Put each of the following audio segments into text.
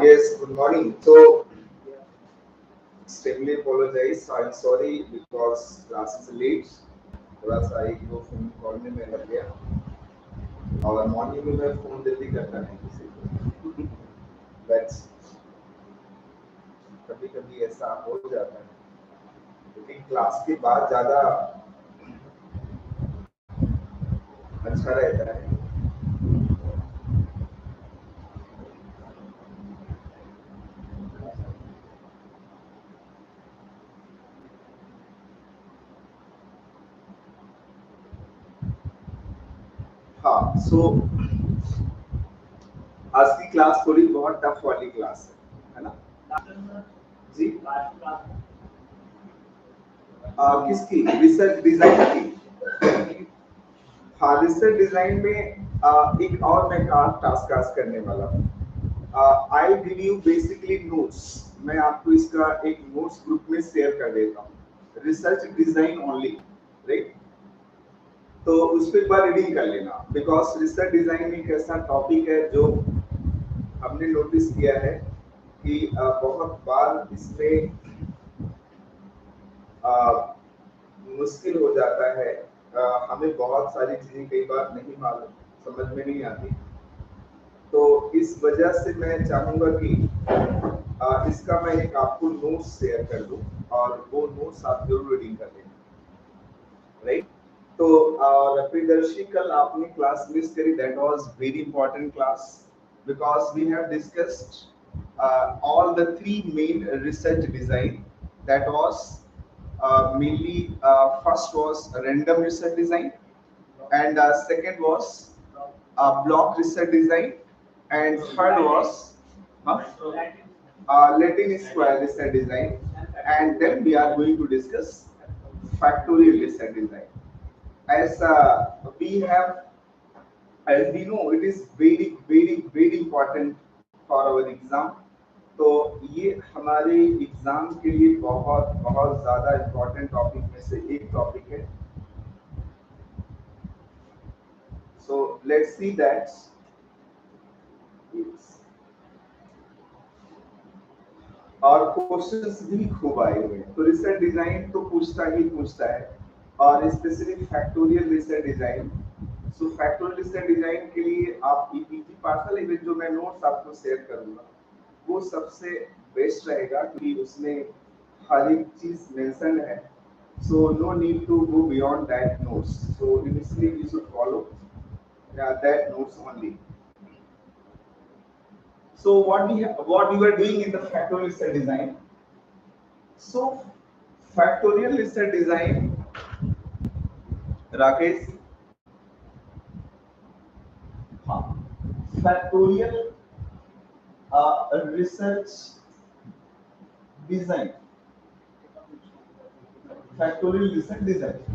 Yes, good morning. So, extremely apologize. I'm sorry because class is late. थोड़ा सा एक दो फोन कॉल में मैं लग गया और मॉर्निंग में मैं फोन जल्दी करता नहीं किसी को बट कभी कभी ऐसा हो जाता है लेकिन क्लास के बाद ज़्यादा अच्छा रहता है हाँ सो आज की क्लास थोड़ी बहुत टफ वाली क्लास है ना जी किसकी रिसर्च डिजाइन की हाँ रिसर्च डिजाइन में एक और मैं टास्क आज करने वाला हूँ I give you basically notes मैं आपको इसका एक नोट्स ग्रुप में शेयर कर देता हूँ रिसर्च डिजाइन ओनली राइट तो उस पर एक बार रीडिंग कर लेना बिकॉज रिसर्च डिजाइन एक ऐसा टॉपिक है जो हमने नोटिस किया है कि बहुत बार इसमें मुश्किल हो जाता है हमें बहुत सारी चीजें कई बार नहीं मालूम समझ में नहीं आती तो इस वजह से मैं चाहूंगा कि इसका मैं एक आपको नोट्स शेयर कर दूं और वो नोट्स आप जरूर रीडिंग कर लेना राइट तो प्रियदर्शी कल आपने क्लास मिस करी that was very important class because we have discussed all the three main research design that was mainly first was random research design and second was block research design and third was huh? Latin square research design and then we are going to discuss factorial research design as we have as we know it is very important for our exam तो ये हमारे exam के लिए बहुत बहुत ज्यादा important topic में से एक टॉपिक है सो लेट्स सी दैट और क्वेश्चंस भी खूब आए हुए हैं तो रिसर्च डिजाइन तो पूछता है और स्पेसिफिक फैक्टोरियल रिसर्च डिजाइन सो फैक्टोरियल रिसर्च डिजाइन के लिए आप ईपीजी पार्सल इवेंट जो मैं नोट्स आपको शेयर करूंगा वो सबसे बेस्ट रहेगा क्योंकि उसमें हर एक चीज मेंशन है so no need to go beyond that notes so initially you should follow that notes only so what we were doing in the factorial research design so factorial research design Rakesh हाँ factorial research design factorial research design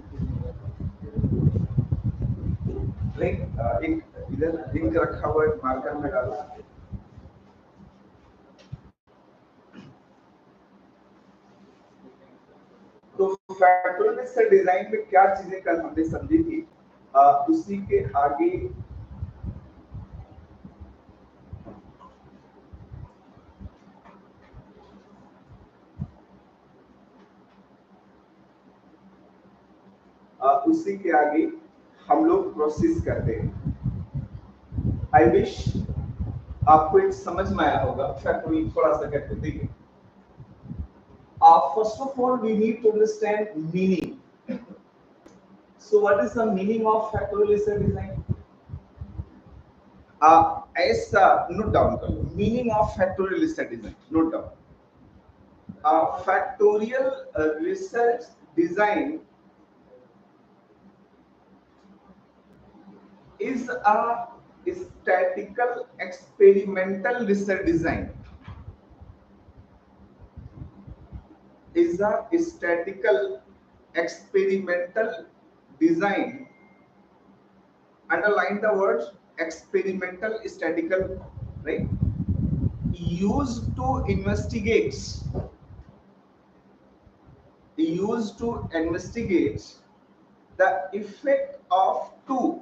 एक इधर link रखा हुआ है marker में डालो तो factorial research design में क्या चीजें कल हमने समझी थी उसी के आगे हम लोग प्रोसेस करते हैं आई विश आपको एक समझ में आया होगा फैक्टोरियल थोड़ा सा करके देखिए first of all we need to understand meaning so what is the meaning of factorial research design ऐसा नोट डाउन कर लो meaning of factorial research design note down factorial research design is a statistical experimental research design is a statistical experimental design underline the word experimental statistical right used to investigate the effect of two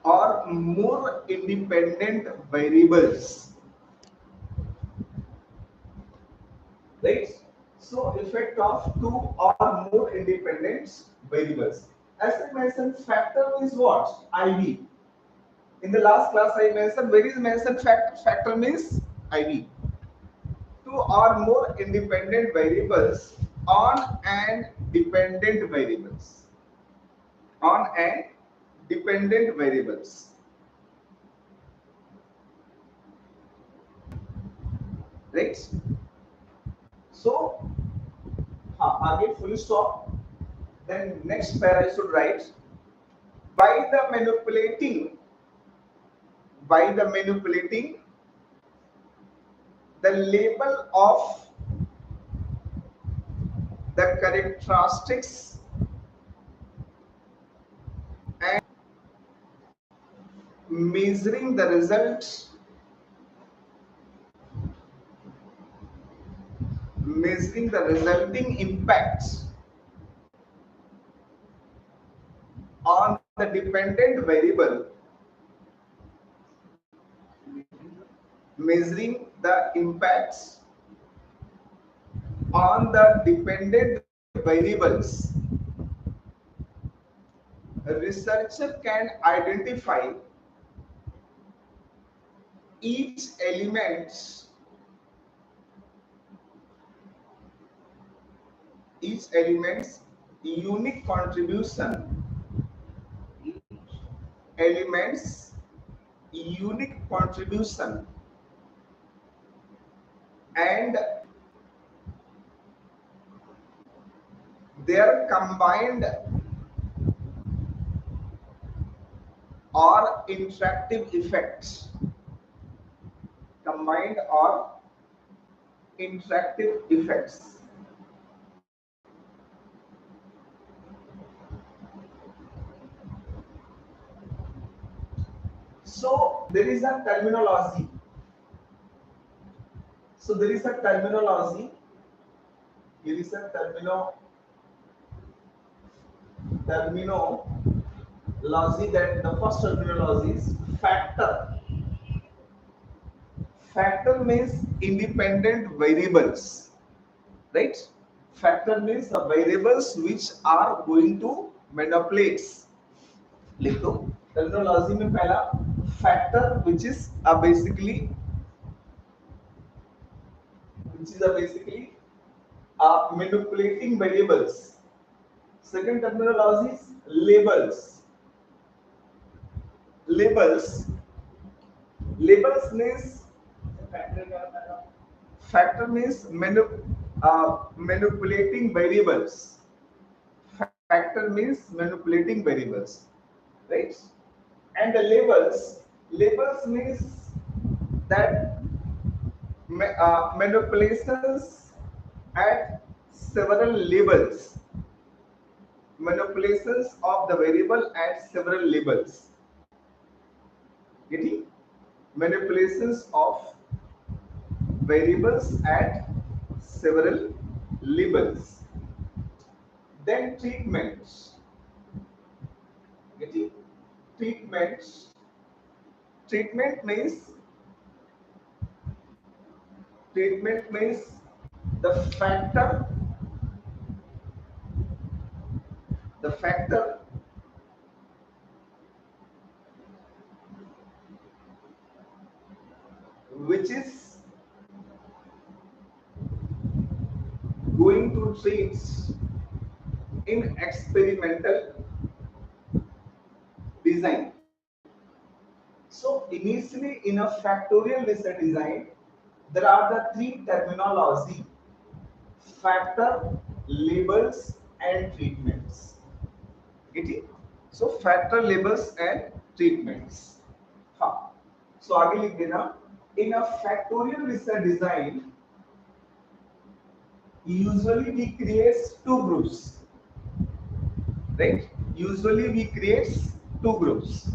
or more independent variables, right? So effect of two or more independent variables. As I mentioned, factor is what? IV. In the last class I mentioned, where is mentioned factor means IV. Two or more independent variables on and dependent variables. On and dependent variables. Right? So, आगे full stop. Then next pair I should write by the manipulating the label of the characteristics and measuring the results, measuring the resulting impacts on the dependent variable, measuring the impacts on the dependent variables, a researcher can identify each element's unique contribution, elements unique contribution and their combined or interactive effects, combined or interactive effects. So there is a terminology. So there is a terminology. Here is a terminology, that the first terminology is factor. Factor means independent variables, right? Factor means the variables which are going to manipulate. लिख दो terminology में पहला factor which is basically manipulating variables. Second terminology is labels. Labels means factor means manipulating variables. Factor means manipulating variables, right? And the labels means that manipulations at several levels, manipulations of the variable at several levels. Getting manipulations of variables at several levels. Then treatments. Getting treatments. Treatment means the factor which is going to treat in experimental design. So initially in a factorial research design, there are the three terminology: factor, labels and treatments. Get it? So factor, labels and treatments. हाँ. So आगे लिख देना. In a factorial research design, usually we create two groups, right? Usually we create two groups.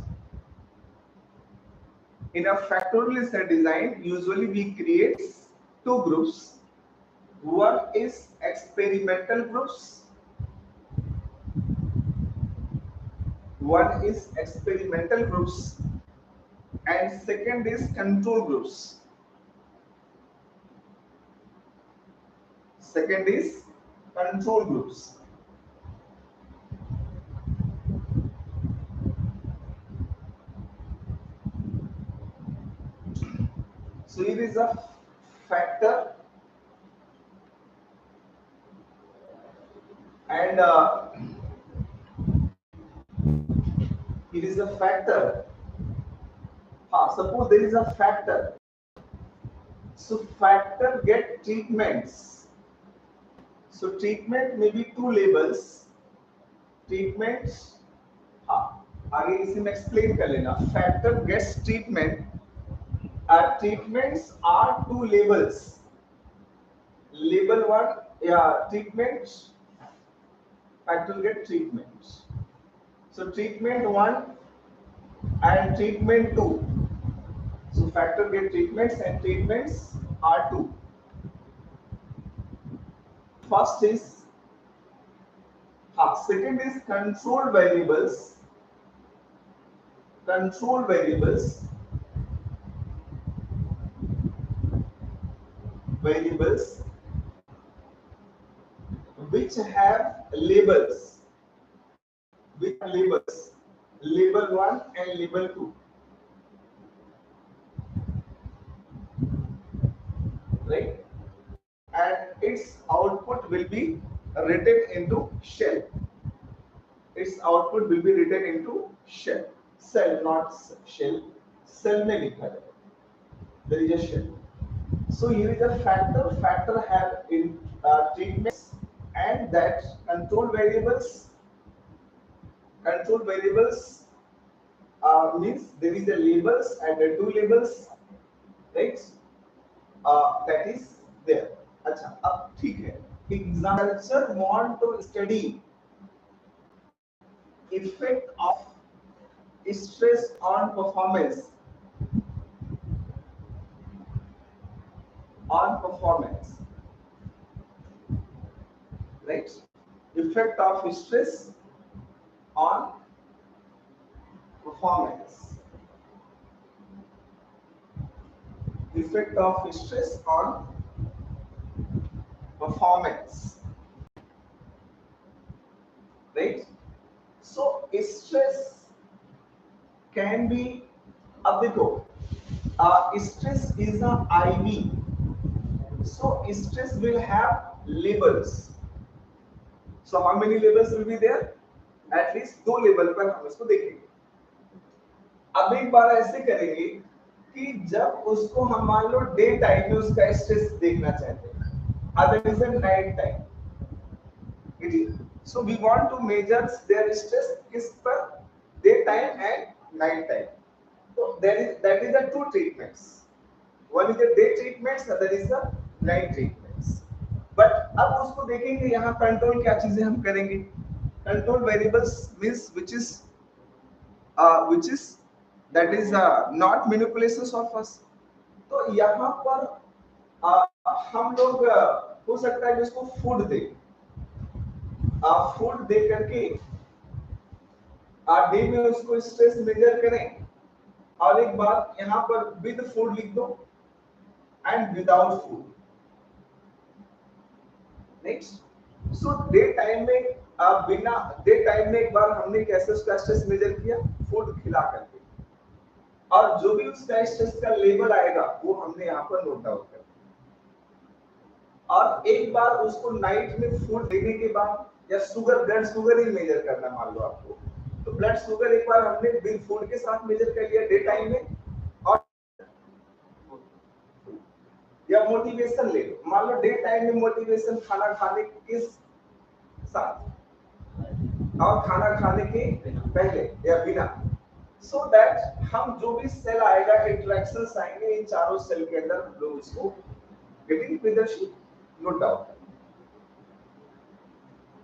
In a factorial research design, usually we create two groups. One is experimental groups. One is experimental groups and second is control groups. Second is control groups. So it is a factor, and it is a factor. Suppose there is a factor. So factor get treatments. So treatment may be two labels. Treatments, हाँ आगे इसे मैं explain कर लेना. Factor gets treatment. Treatments are two labels. Label one, yeah, treatments. Factor get treatments. So treatment one and treatment two. So factor get treatments and treatments are two. First is, second is control variables. Control variables. Variables which have labels. Which have labels. Label 1 and label 2. Right? And its output will be written into shell. Its output will be written into shell. Cell, not shell. Cell में लिखा है. There is a shell. So here is a factor. Factor have in treatments, and that control variables. Control variables means there is a labels and the two labels, right? That is there. अच्छा, अब ठीक है. Examiner want to study effect of stress on performance. On performance, right? Effect of stress on performance. Effect of stress on performance, right? So stress can be, अब देखो, stress is a IV. So stress will have labels. So how many labels will be there? At least दो level पर हम इसको देखेंगे. अब एक बार ऐसे करेंगे कि जब उसको हम मान लो डे टाइम में उसका स्ट्रेस देखना चाहते हैं, other is night time. So we want to measure their stress किस पर? Day time and night time. So that is the two treatments. One is the day treatments, other is the night treatments. But अब उसको देखेंगे यहाँ control क्या चीजें हम करेंगे. Control variables means which is that is not manipulations of us. तो यहाँ पर हम लोग हो सकता है कि उसको फूड दे. फूड दे करके डे में उसको स्ट्रेस मेजर करें. और एक बात यहाँ पर विद फूड लिख दो and without food. Next, so day time में बिना डे टाइम में एक बार हमने कैसे उसका स्ट्रेस मेजर किया, फूड खिला करके, और जो भी उसका स्ट्रेस का लेवल आएगा वो हमने यहाँ पर नोट डाउन कर. और एक बार उसको नाइट में फूड देने के बाद या शुगर, ब्लड शुगर ही मेजर करना मान लो आपको, तो ब्लड शुगर एक बार हमने बिल फूड के साथ मेजर कर लिया डे टाइम में. और या मोटिवेशन ले लो, मान लो डे टाइम में मोटिवेशन खाना खाने के साथ और खाना खाने के पहले या बिना. सो दैट हम जो भी सेल आएगा, इंटरेक्शंस आएंगे इन चारों सेल के अंदर, हम लोग उसको गेटिंग प्रदर्शित note down,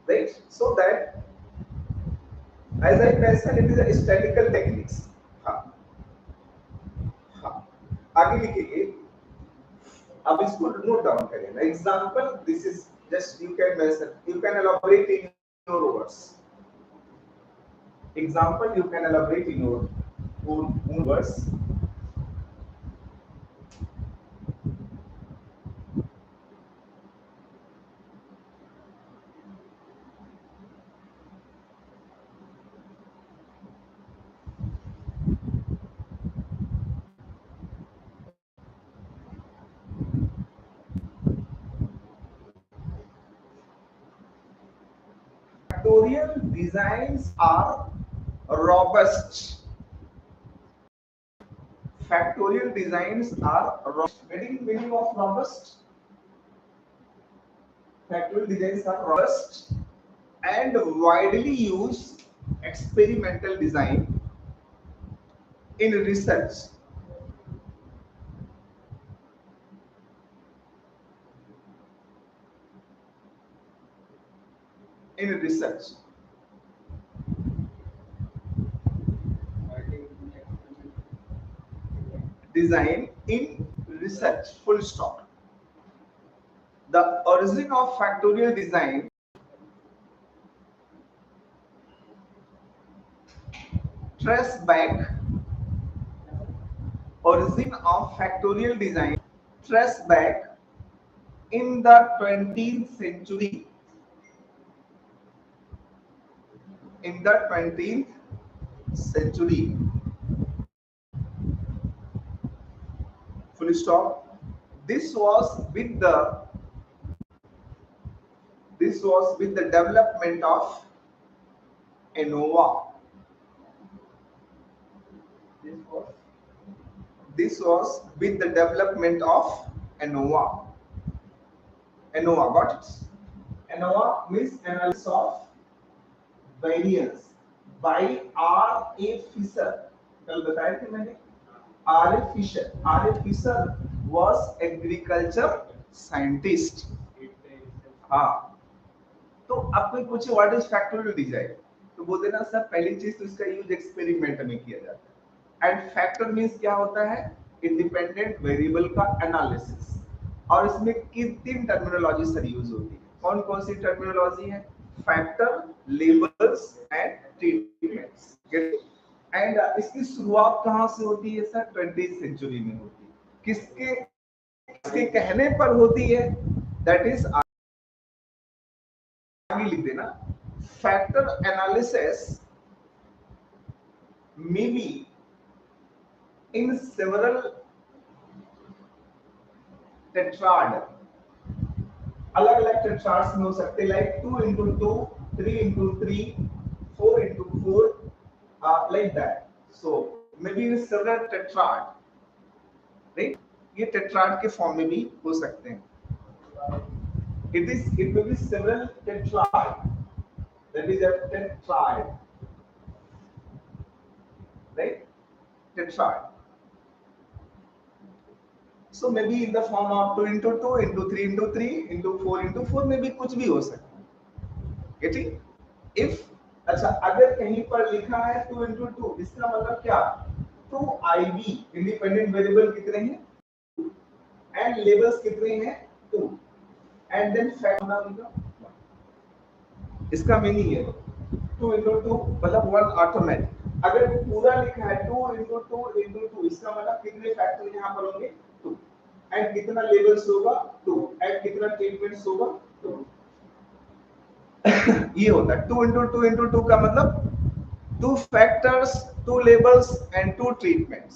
right? So that, as I mentioned, it is a statistical techniques. हाँ, आगे लिखिए. अब इसको नोट डाउन करें. Example, this is just you can mention, you can elaborate in your words. Example, you can elaborate in your own words. factorial designs are robust. Factorial designs are robust. Getting meaning of robust? Factorial designs are robust and widely used experimental design in research. In research. Design in research, full stop. The origin of factorial design trace back origin of factorial design trace back in the 20th century. In the 20th century. Full stop. This was with the development of ANOVA. This was with the development of ANOVA. ANOVA, got it? ANOVA means analysis of variance by R.A. Fisher. कल बताया था मैंने R.A. Fisher. R.A. Fisher was agriculture scientist. हाँ, तो अब कोई पूछे what is factorial design, तो बोलते ना सर पहली चीज तो इसका यूज एक्सपेरिमेंट में किया जाता है। एंड फैक्टर मींस क्या होता है? इंडिपेंडेंट वेरिएबल का एनालिसिस। और इसमें तीन टर्मिनोलॉजी सर यूज होती है। कौन कौन सी टर्मिनोलॉजी है? Factor, labels and treatments. And इसकी शुरुआत कहां से होती है सर? 20th सेंचुरी में होती है। किसके कहने पर होती है? दैट इज आगे लिख देना, factor analysis may be in several tetrad, अलग अलग टेट्राड्स में हो सकते, like 2 into 2, 3 into 3, 4 into 4, like that. So maybe in several tetrad, right? ये टेट्राड के फॉर्म में भी हो सकते हैं। It may be several tetrad. That is a tetrad, right? Tetrad. So maybe in the form of 2 into 2 into 3 into 3 into 4 into 4, maybe कुछ भी हो सकता है। Getting? If अच्छा अगर कहीं पर लिखा है 2 into 2, इसका मतलब क्या? 2 IB इंडिपेंडेंट वेरिएबल कितने हैं? एंड लेबल्स कितने हैं? 2 एंड देन फैक्टर, इसका मीनिंग है 2 into 2 मतलब 1 ऑटोमेटिक। अगर पूरा लिखा है 2 into 2 into 2, इसका मतलब कितने फैक्टर यहाँ पर होंगे? 2 एंड कितना लेबल्स होगा? 2 एंड कितना ट्रीटमेंट्स होगा? 2। ये होता है 2 into 2 into 2 का मतलब 2 factors, 2 labels and 2 treatments.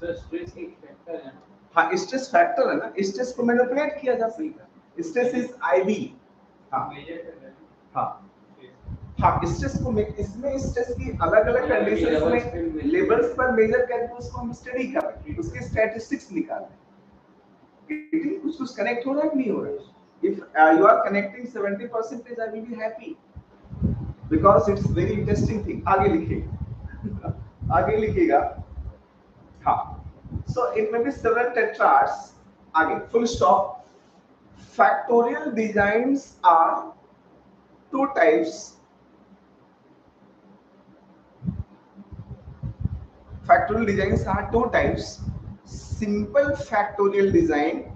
Sir stress एक फैक्टर है। हाँ, स्ट्रेस फैक्टर है ना, स्ट्रेस को मैनिपुलेट किया जा सकता है। Stress is IB. हाँ हाँ हाँ, स्ट्रेस को इसमें स्ट्रेस की अलग-अलग कंडीशंस में लेबल्स पर मेजर करके उसको हम स्टडी कर रहे हैं, उसके स्टैटिस्टिक्स निकाल रहे हैं। कुछ कनेक्ट हो रहा है कि नहीं हो रहा है? If you are connecting 70%, I will be happy because it's very interesting thing. आगे लिखिए, आगे लिखिएगा। हाँ, so it may be several tetrads. आगे full stop. Factorial designs are two types. Factorial designs are two types: simple factorial design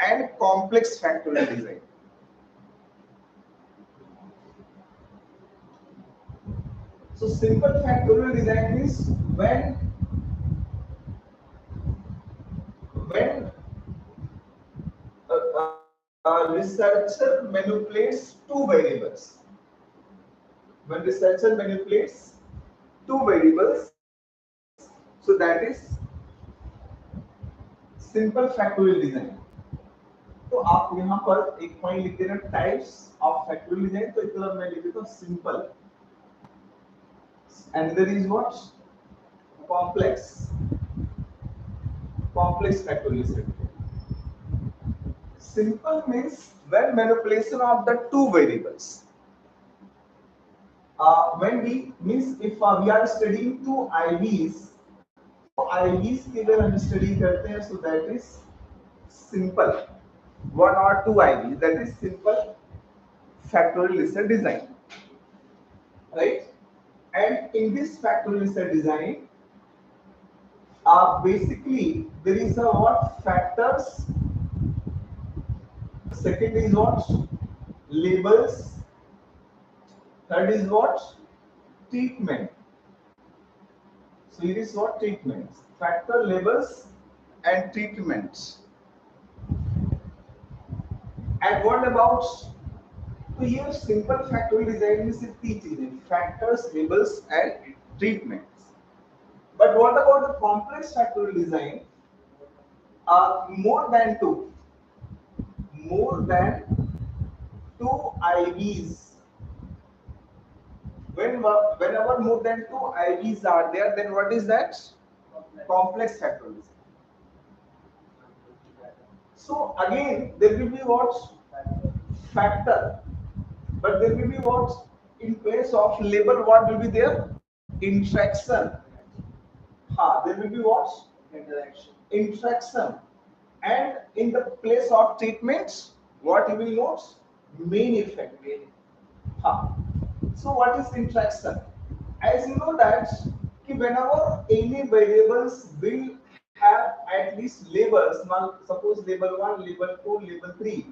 and complex factorial design. So simple factorial design is when a researcher manipulates two variables. When researcher manipulates two variables, so that is simple factorial design. तो आप यहाँ पर एक point लिख देना types of factorial design, तो एक तरफ मैं लिख देता हूँ simple, and there is what complex factorial set. Simple means when manipulation of the two variables. When we means if we are studying two IVs, तो IVs के अगर हम स्टडी करते हैं, so that is simple. One or two IVs, that is simple factorial listed design, right? And in this factorial listed design, basically there is a what factors, second is what labels, third is what treatment. So it is what treatments, factor, labels and treatments. And what about, तो ये simple factorial design में सिर्फ तीन चीजें, factors, labels and treatments. But what about the complex factorial design? more than two IVs. Whenever more than two IVs are there, then what is that? Complex factorial design. So again there will be what? Factor, but there will be what? In place of label, what will be there? Interaction. There will be what? Interaction. And in the place of treatments, what you will note? Main effect. So what is interaction? As you know that whenever any variables will have at least labels, now suppose label 1, label 2, label 3.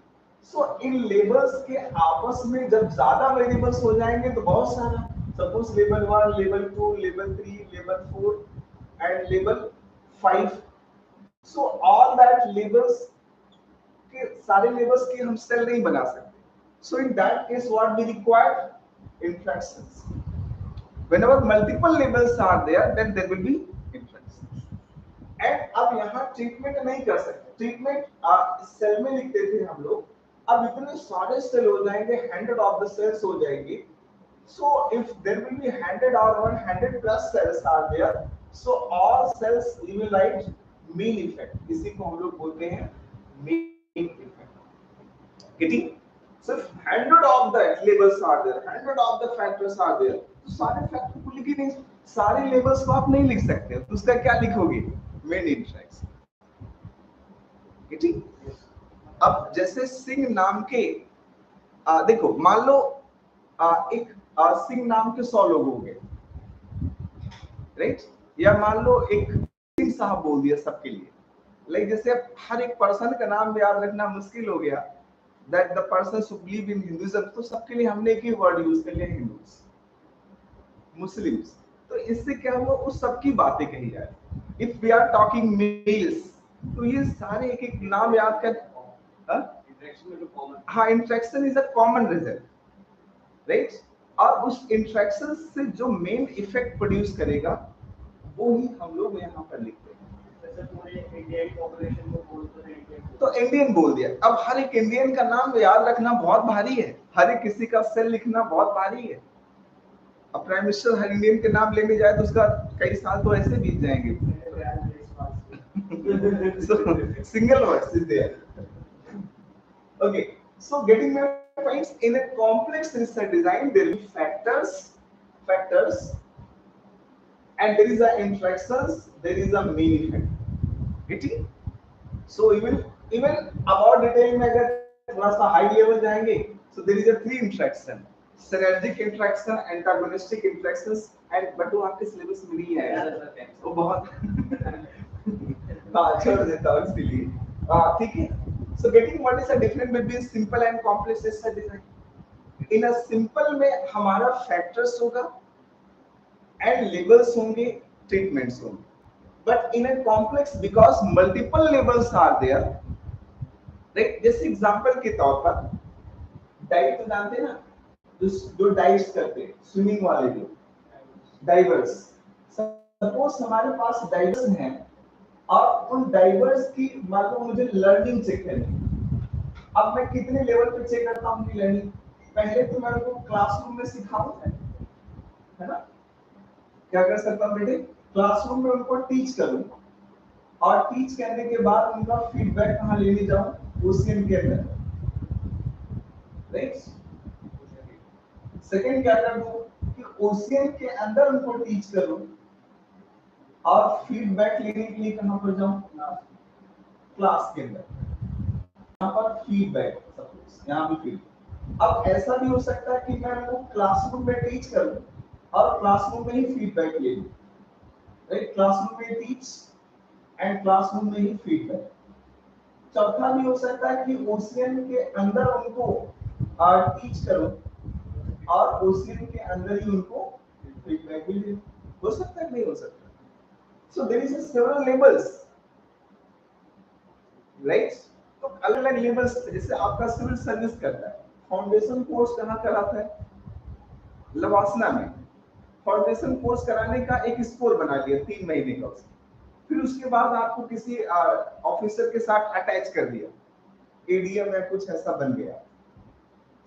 So in labels के आपस में जब ज्यादा variables हो जाएंगे तो बहुत सारा, सपोज लेबल 1, लेबल 2, लेबल 3, लेबल 4 एंड लेबल 5. सो ऑल दैट लेबल्स के सारे लेबल्स के हम सेल नहीं बना सकते. So in that case what we require? Interactions. Whenever multiple levels are there, then there will be interactions. And अब यहाँ ट्रीटमेंट नहीं कर सकते. ट्रीटमेंट सेल में लिखते थे हम लोग, अब इतने सारे सेल हो जाएंगे, 100 ऑफ द सेल्स हो जाएंगे. So if there will be 100 और 100 plus cells are there, so all cells we will write mean effect. इसी को हम लोग बोलते हैं mean effect. Getting? So 100 of the labels are there, 100 of the factors are there, तो सारे factor को लिख नहीं, सारे लेबल्स को आप नहीं लिख सकते, तो उसका क्या लिखोगे? Main interaction. गेटिंग? अब जैसे सिंह नाम के देखो, मान लो एक सिंह नाम के 100 लोग हो गए, राइट? या मान लो एक सिंह साहब बोल दिया सबके लिए. लाइक जैसे हर एक पर्सन का नाम याद रखना मुश्किल हो गया, that the person who believe in Hinduism, तो सबके लिए हमने एक ही वर्ड यूज कर लिया, हिंदूज, मुस्लिम्स. तो इससे क्या हुआ? उस सबकी बातें कही जाए. If we are talking males, तो ये सारे एक एक नाम याद कर. Interaction is a common result, right? और उस इंटरेक्शन से जो मेन इफेक्ट प्रोड्यूस करेगा वो ही हम लोग यहाँ पर लिखते हैं. तो इंडियन बोल दिया. अब हर एक इंडियन का नाम याद रखना बहुत भारी है, हर एक किसी का सेल लिखना बहुत भारी है. अब प्राइम मिनिस्टर हर इंडियन के नाम लेने जाए तो उसका कई साल तो ऐसे बीत जाएंगे. Single words is there. Okay, so getting my points, in a complex research design there will be factors, and there is a interactions, there is a main effect. Getting? So even about detailing में अगर थोड़ा सा high level जाएंगे, so there is a 3 interaction: synergic interaction, antagonistic interactions, and but वो आपके syllabus में नहीं है यार, वो बहुत छोड़ देता हूँ इसके लिए. ठीक है. So getting what is the difference between simple and complex research design? In a simple में हमारा factors होगा and labels होंगे, treatments होंगे. But in a complex, because multiple labels are there, right? जैसे example के तौर पर डाइव तो जानते हैं ना, जो डाइव्स करते हैं, स्विमिंग वाले जो डाइवर्स. सपोज हमारे पास डाइवर्स हैं और उन डाइवर्स की मान लो मुझे लर्निंग चेक करनी है, अब मैं कितने लेवल पे चेक करता हूँ कि लर्निंग, पहले तो मैं उनको क्लासरूम में सिखाऊं, है ना, क्या कर सकता हूँ बेटे, क्लासरूम में उनको टीच करूँ, और टीच करने के बाद उनका फीडबैक कहाँ लेने जाऊँ, ओसीएन के अंदर, राइट। सेकंड क्या कर दूँ कि ओसीएन के अंदर उनको टीच करूँ और फीडबैक लेने के लिए कहाँ पर जाऊँ, क्लास के अंदर, यहाँ पर फीडबैक, सपोज यहाँ भी फीडबैक। अब ऐसा भी हो सकता है कि मैं उनको क्लासरूम में टीच करूँ और क्लासरूम में ही फीडबैक ले लूँ, राइट, क्लासरूम में टीच एंड क्लासरूम में ही फीडबैक। चौथा भी हो सकता है कि ओसीएन के अंदर उनको टीच करो और ओसीएन के अंदर ही उनको फीडबैक भी दे, हो सकता है, नहीं हो सकता। So there is several levels, right. तो अलग अलग लेवल्स, जैसे आपका सिविल सर्विस करता है, फाउंडेशन कोर्स कहाँ कराता है, लवासना में। फाउंडेशन कोर्स कराने का एक स्कोर बना लिया 3 महीने का, फिर उसके बाद आपको किसी ऑफिसर के साथ अटैच कर दिया, एडीएम या कुछ ऐसा बन गया।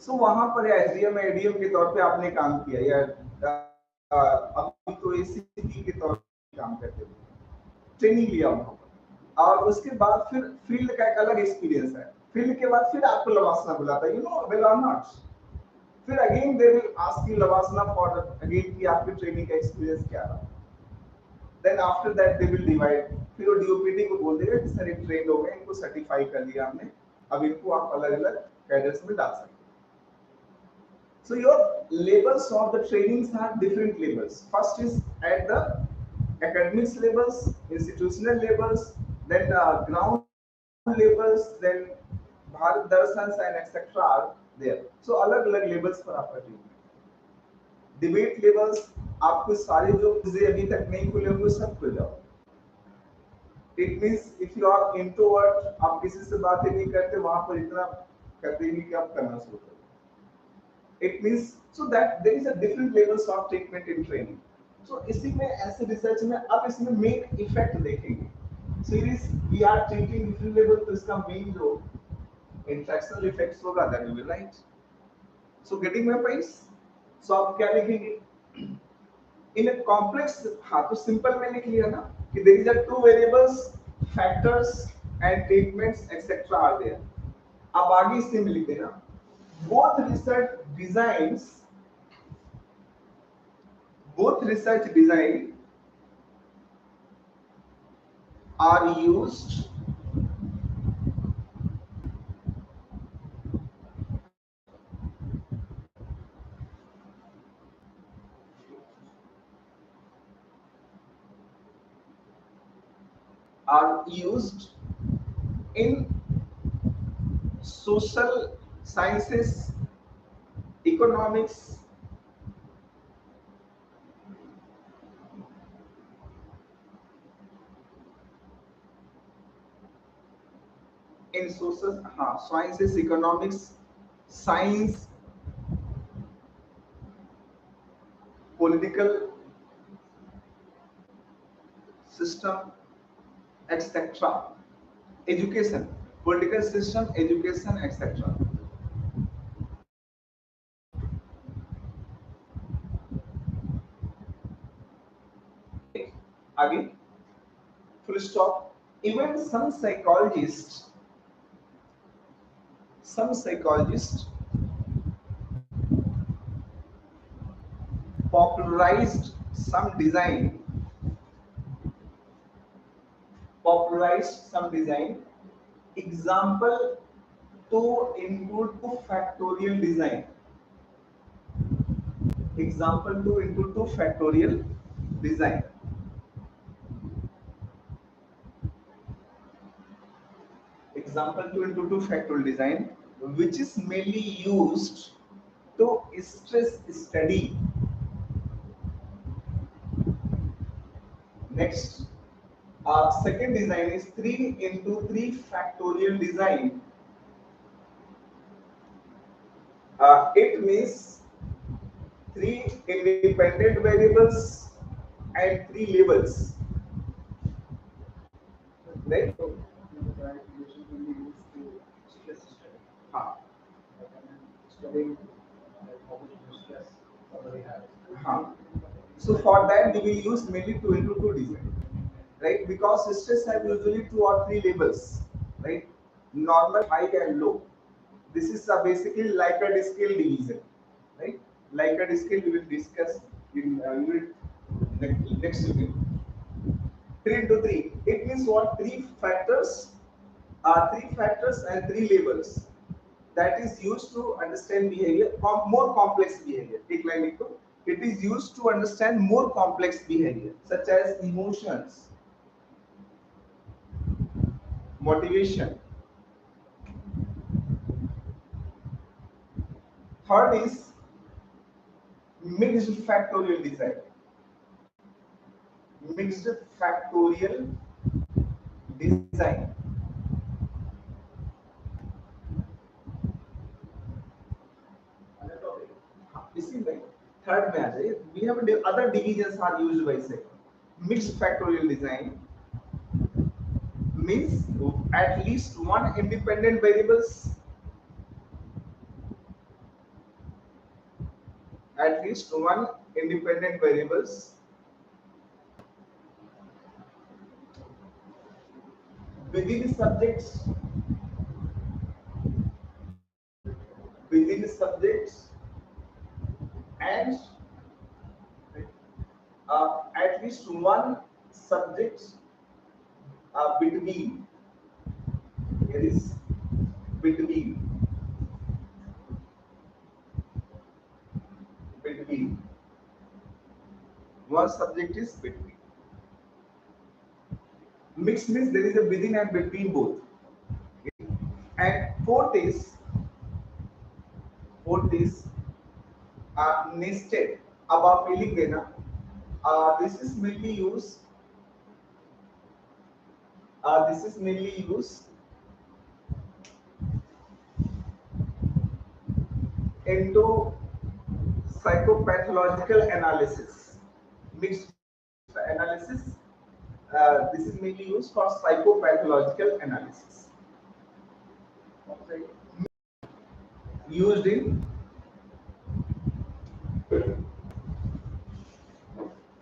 सो वहां पर एसडीएम एडीएम के तौर पे आपने काम किया, या अभी तो एसीपी के तौर पे काम करते थे, ट्रेनिंग लिया वहां पर, और उसके बाद फिर फील्ड का एक अलग एक्सपीरियंस है। फील्ड के बाद फिर आपको लवासना बुलाता है, you know well or not, फिर again they will ask you LBSNAA for again कि आपकी ट्रेनिंग का एक्सपीरियंस क्या रहा। Then after that they will divide, फिर वो डीओपीटी को बोल देगा कि सर ये ट्रेन हो गए, इनको सर्टिफाई कर दिया हमने, अब इनको आप अलग अलग कैडर्स में डाल सकते हैं। So your levels of the trainings are different levels. First is at the academics levels, institutional levels, then ground levels, then Bharat Darshan and etc. are there. So अलग अलग levels पर आपका ट्रेनिंग। डिबेट लेवल्स, आपको सारे जो चीजें अभी तक नहीं खुले होंगे सब खुल जाओ। It means if you are introvert, आप किसी से बातें नहीं करते, वहां पर इतना करते नहीं कि आप करना शुरू करो। It means so that there is a different levels of treatment in training. So इसी में ऐसे रिसर्च में अब इसमें मेन इफेक्ट देखेंगे। Series we are treating different level, तो इसका मेन जो इंट्रैक्शनल इफेक्ट्स होगा that we will write. So getting my points. So आप क्या लिखेंगे इन अ कॉम्प्लेक्स, हाँ तो सिंपल में लिख लिया ना कि there is a two variables, factors and treatments etcetera are there. अब आगे इससे में लिख देना both research designs, both research design are used in social sciences, economics, in social sciences, economics, science, political system, etc. Education, political system, education, etc. आगे full stop. Even some psychologists popularized some design, example to include two factorial design, example to include two factorial design, example to into two factorial design, which is mainly used to stress study. Next, second design is 3 into 3 factorial design. It means 3 independent variables and 3 labels, right? Huh. So for that we will use mainly 2 into 2 design, right? Because stress have usually 2 or 3 labels, right? Normal, high and low. This is basically Likert scale division, right? Likert scale we will discuss in unit next unit. 3 into 3. It means what? Three factors and 3 labels that is used to understand behavior, more complex behavior. Take line लिखो. It is used to understand more complex behavior, such as emotions, motivation. Third is mixed factorial design. Mixed factorial design. इसी में third में आ जाइए. We have other divisions are used by say. Mixed factorial design means at least one independent variables, at least one independent variables within subjects and at least one subject between, here is between one subject is between. Mixed means there is a within and between both. Okay. And fourth is nested. अब आप feeling देना. This is mainly used into psychopathological analysis. Mixed analysis. This is mainly used for psychopathological analysis. Used in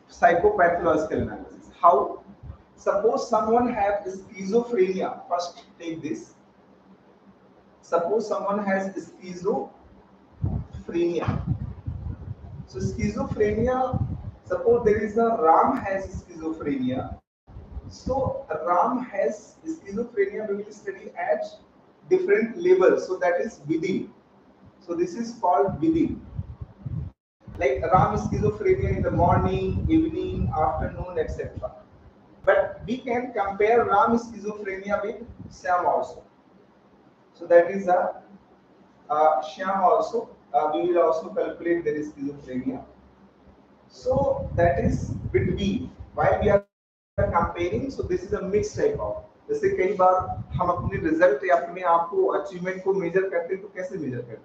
psychopathological analysis. How? Suppose someone has schizophrenia. First, take this. Suppose someone has schizophrenia. So schizophrenia. Suppose there is a Ram has schizophrenia. So Ram has schizophrenia. We will study at different levels. So that is within. So this is called within. Like Ram schizophrenia in the morning, evening, afternoon, etc. But we can compare Ram schizophrenia with Shyam also. So that is Shyam also. We will also calculate their schizophrenia. So that is between. While we are comparing, so this is a mixed type of. जैसे कई बार हम अपने result या अपने आप को achievement को major करते हैं तो कैसे मेजर करते हैं?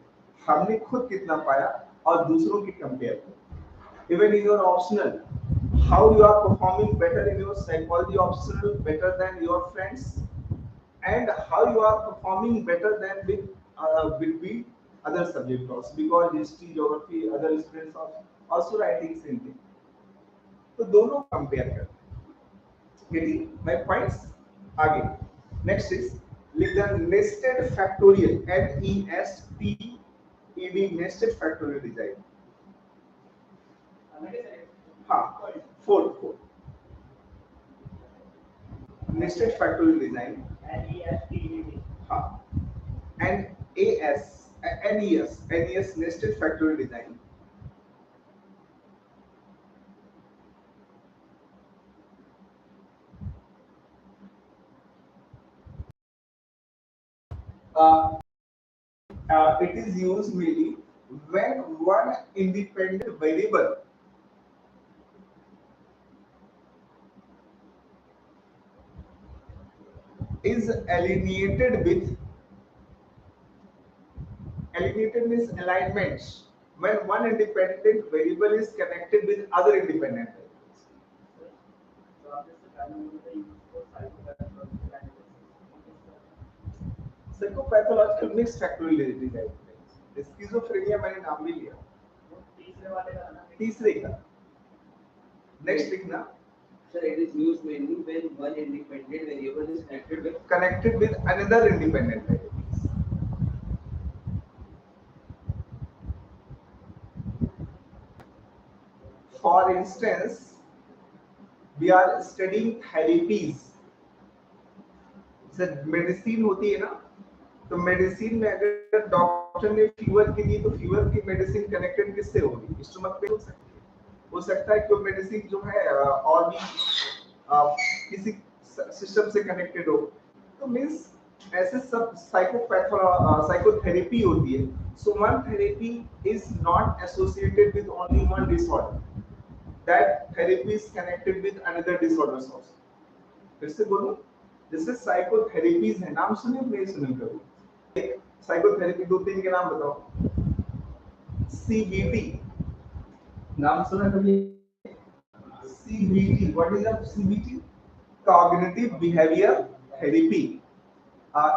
हमने खुद कितना पाया और दूसरों की कंपेयर करते. Even in your optional, how you are performing better in your psychology optional better than your friends, and how you are performing better than with other subject also, because history, geography, other students are also writing same thing. तो दोनों compare करते हैं. Getting my points? आगे next is लिख the nested factorial, NESTED nested factorial design. हाँ, fourth nested factorial design. हाँ, NES nested factorial design. It is used mainly when one independent variable is alienated means alignment, when one independent variable is connected with other independent variables. Psychopathological mixed factorial design. Schizophrenia मैंने नाम भी लिया, तीसरे वाले का ना, तीसरे का नेक्स्ट लिखना। Sir, it is used mainly when one independent variable is connected with another independent variables. For instance, we are studying therapies. जैसे मेडिसिन होती है ना, तो मेडिसिन में अगर डॉक्टर ने फीवर के लिए, तो फीवर की मेडिसिन कनेक्टेड किससे होगी? स्टमक पे हो सकती है। हो सकता है कि वो मेडिसिन जो है और भी किसी सिस्टम से कनेक्टेड हो। तो मीन्स ऐसे सब साइकोथेरेपी होती है। So one therapy is not associated with only one disorder, that therapy is connected with another disorders also. फिर से बोलूं, जैसे साइकोथेरेपीज है, नाम सुने नहीं सुने कभी? साइकोथेरेपी दो तीन के नाम बताओ। CBT नाम सुना कभी? CBT, what is CBT? Cognitive behaviour therapy.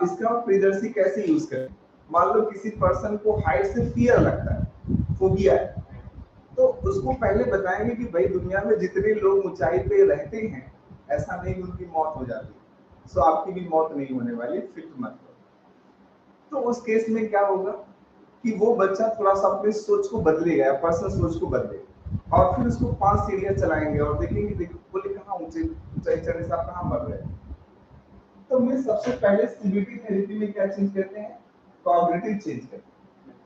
इसका प्रियदर्शी कैसे यूज करें? मान लो किसी पर्सन को हाइट से फियर लगता है, फोबिया है, तो उसको पहले बताएंगे कि भाई दुनिया में जितने लोग ऊंचाई पे रहते हैं, ऐसा नहीं उनकी मौत हो जाती, सो आपकी भी मौत नहीं होने वाली, फिक्र मत करो। तो उस केस में क्या होगा कि वो बच्चा थोड़ा सा अपनी सोच को बदलेगा, पर्सनल सोच को बदलेगा, और फिर उसको 5 सीढ़ियां चलाएंगे और देखेंगे, देखो बोले कहाँ ऊंचाई चढ़ने से आप कहाँ मर रहे हैं। तो मैं सबसे पहले CBT थेरेपी में क्या चेंज करते हैं? कॉग्निटिव चेंज करते हैं।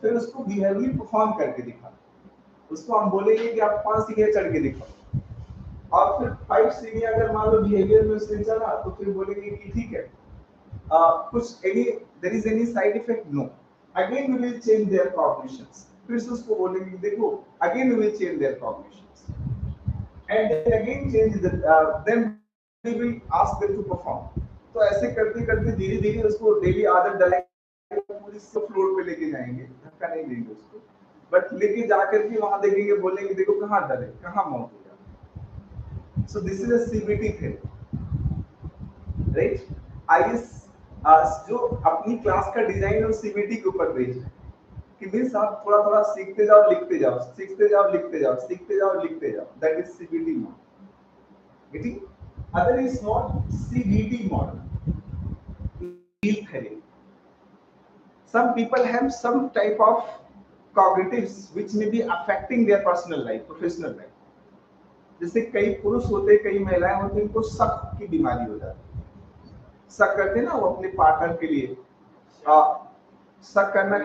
फिर उसको बिहेवियर परफॉर्म करके दिखाते हैं। उसको हम बोलेंगे कि आप 5 सीढ़ियां चढ़ के दिखाओ, और फिर 5 सीढ़ियां अगर मान लो बिहेवियर में उसने चढ़ा, तो फिर बोलेंगे कि ठीक है, कुछ there is any side effect? No. Again we will change their cognitions. फिर से उसको बोलेंगे देखो, again we will change their cognitions, and then again change then we will ask them to perform. तो ऐसे करते करते धीरे धीरे उसको डेली आदत डालेंगे, पूरी फ्लोर पे लेके जाएंगे, धक्का नहीं देंगे उसको, बट लेके जाकर के वहां देखेंगे, बोलेंगे देखो कहाँ डर है, कहाँ मौत हो जाए। So this is a CBT therapy, right? आइए जो अपनी क्लास का डिजाइन और CBT के ऊपर बेस्ड है, कि मींस आप थोड़ा थोड़ा सीखते जाओ, लिखते जाओ, सीखते जाओ, लिखते जाओ, सीखते जाओ, लिखते जाओ, that is CBT model. getting? Other is not CBT model, field theory. Some people have some type of cognitives which may be affecting their personal life, professional life. जैसे कई पुरुष होते, कई महिलाएं होती, इनको शक की बीमारी हो जाती है। शक करते हैं ना वो अपने पार्टनर के लिए, शक करना,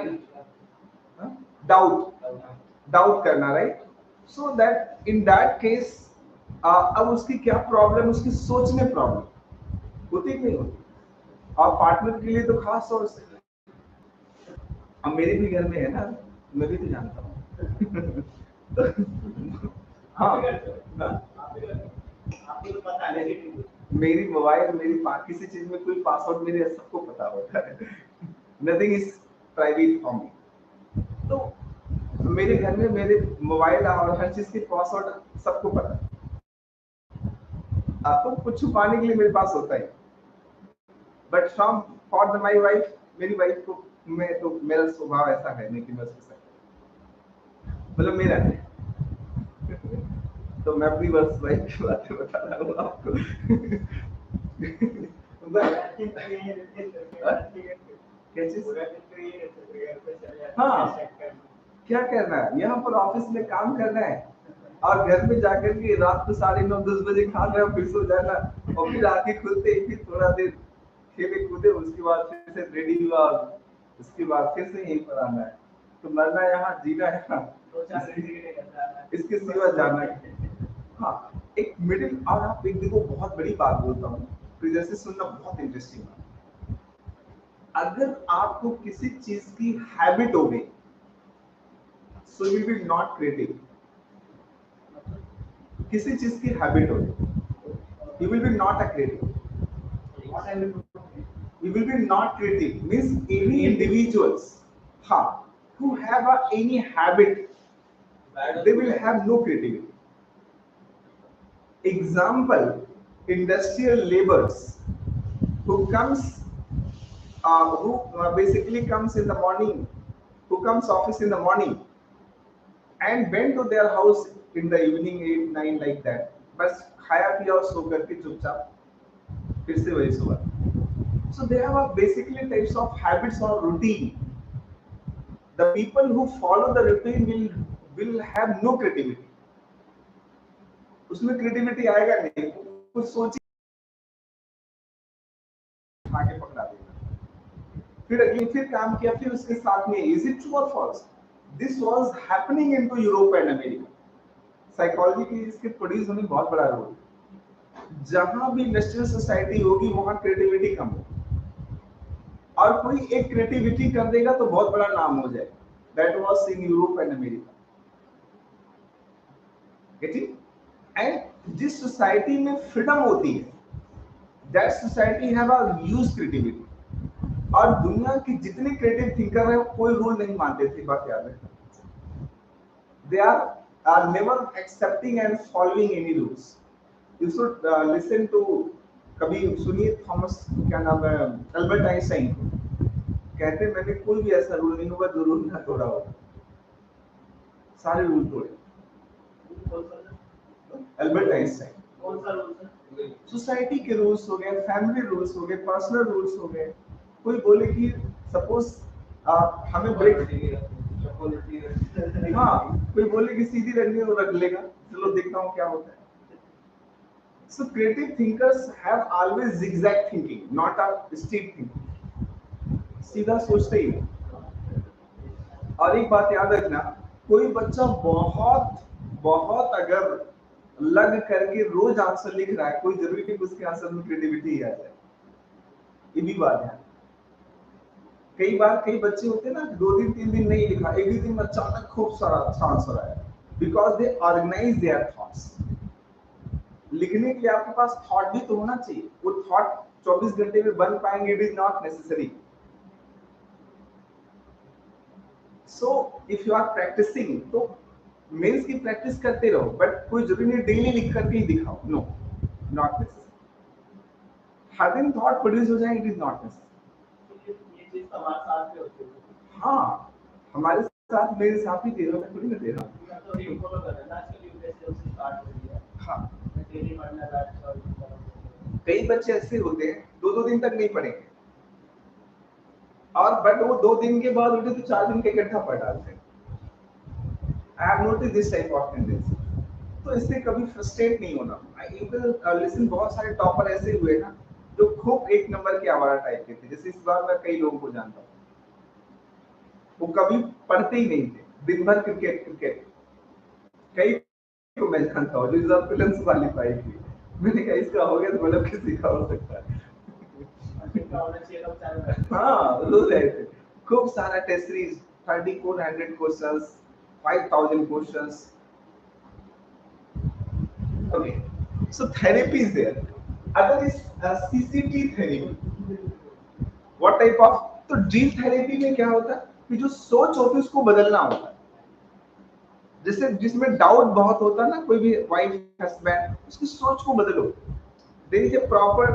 डाउट करना, right? So that in that case अब उसकी क्या प्रॉब्लम, उसकी सोच में प्रॉब्लम होती नहीं होती, और पार्टनर के लिए तो खास तौर से। अब मेरे भी घर में है ना, मैं भी तो जानता हूँ। हाँ, आपको तो पता है मेरी मोबाइल, मेरी किसी चीज में कोई पासवर्ड मेरे सबको पता होता है। Nothing is private for me. तो मेरे घर में मेरे मोबाइल और हर चीज की पासवर्ड सबको पता है। आपको कुछ छुपाने के लिए मेरे पास होता है, but from for my wife, मेरी वाइफ को मैं तो, मेरा स्वभाव ऐसा है नहीं कि मैं उसके साथ, मतलब मेरा है। तो मैं अपनी बस वाइफ की बातें बता रहा हूँ आपको। क्या चीज? हाँ, क्या करना है, यहाँ पर ऑफिस में काम करना है, और घर में जाकर के रात को 9:30-10 बजे खाना, फिर सो जाना, और फिर आंखें खुलते ही फिर थोड़ा देर खेले कूदे, उसके बाद फिर से रेडी हुआ, उसके बाद फिर से यहीं पर आना है। तो मरना यहाँ, जीना है, इसके सिवा जाना है। हाँ, एक मिडिल, और आप एक देखो, बहुत बड़ी बात बोलता हूँ, तो जैसे सुनना, बहुत इंटरेस्टिंग बात। अगर आपको किसी चीज की हैबिट हो गई, so you will not creative. किसी चीज की हैबिट हो गई, you will be not a creative. You will be not creative. Means any individuals, who have any habit, they will have no creativity. Example: industrial laborers who basically comes in the morning who comes office in the morning and went to their house in the evening 8 9 like that, बस खाया पिया और सो करके चुपचाप फिर से वही सुबह. So they have a basically types of habits or routine. The people who follow the routine will have no creativity. उसमें creativity आएगा नहीं, कुछ सोच आगे पकड़ा देगा, फिर अगली फिर काम किया, फिर उसके साथ में is it true or false? This was happening into Europe and America. Psychology की इसके प्रोड्यूस होने में बहुत बड़ा रोल. जहां भी इंडस्ट्रियल सोसाइटी होगी वहां क्रिएटिविटी कम होगी, और कोई एक क्रिएटिविटी कर देगा तो बहुत बड़ा नाम हो जाएगा. That was in Europe and America. Getting? And जिस सोसाइटी में फ्रीडम होती है, that society have a huge creativity. और दुनिया की जितने क्रिएटिव थिंकर हैं कोई रूल नहीं मानते थे, बात याद है. They are never accepting and following any rules. You should listen to, कभी सुनिए थॉमस, क्या नाम है, अल्बर्ट आइंस्टाइन, कहते हैं मैंने कोई भी ऐसा रूल नहीं होगा जो रूल ना तोड़ा हो, सारे रूल तोड़े. Albert Einstein. कौन सा रूल? सोसाइटी के रूल्स हो गए, फैमिली रूल्स हो गए, पर्सनल रूल्स हो गए. कोई बोले कि सपोज हमें ब्रेक, हाँ कोई बोले कि सीधी रखनी हो रख लेगा, चलो देखता हूँ क्या होता है. So creative thinkers have always zigzag thinking, not a straight thinking. सीधा सोचते ही. और एक बात याद रखना, कोई बच्चा बहुत बहुत अगर लग करके रोज आंसर लिख रहा है, कोई जरूरी नहीं उसके आंसर में क्रिएटिविटी ही आ जाए. ये भी बात है. कई बार कई बच्चे होते हैं ना, 2 दिन 3 दिन नहीं लिखा, एक ही दिन में अचानक खूब सारा अच्छा आंसर आया, because they organise their thoughts. लिखने के लिए आपके पास थॉट भी तो होना चाहिए. वो थॉट 24 घंटे में बन पाएंगे, it is not necessary. So if you are practising तो मेंस की प्रैक्टिस करते रहो, बट कोई जरूरी नहीं डेली लिख करके ही दिखाओ. No, not necessary. हर दिन थॉट प्रोड्यूस हो जाए, इट इज नॉट नेसेसरी. हमारे साथ भी होती है. हाँ, हमारे साथ मेरे साथ ही दे रहा हूँ, थोड़ी ना दे रहा हूँ. तो ये फॉलो कर रहे हैं ना, आजकल यूपीएससी से स्टार्ट हो गया. हाँ, डेली पढ़ना बैठ और कई बच्चे ऐसे होते हैं 2-2 दिन तक नहीं पढ़ेंगे, और बट वो 2 दिन के बाद उठे तो 4 दिन के इकट्ठा पढ़ डालते हैं. आई have notice this type of tendency. तो इससे कभी फ्रस्ट्रेट नहीं होना. I will listen. बहुत सारे टॉपर ऐसे हुए ना जो खूब एक नंबर के आवारा टाइप के थे. जैसे इस बार मैं कई लोगों को जानता हूँ, वो कभी पढ़ते ही नहीं थे, दिन भर क्रिकेट क्रिकेट. कई को मैं जानता हूँ जो जब फिल्म्स वाली पाई थी, मैंने कहा इसका हो गया तो मतलब किसी का हो सकता है. हाँ, रोज रहे थे खूब सारा test series, 3400 questions, 5000 questions. Okay, so therapy is there. Other is CCT therapy. What type of? तो ड्रीम थेरेपी में क्या होता है कि जो सोच होती है उसको बदलना होता है. जैसे जिसमें डाउट बहुत होता है ना, कोई भी वाइफ हस्बैंड, उसकी सोच को बदलो. There is a proper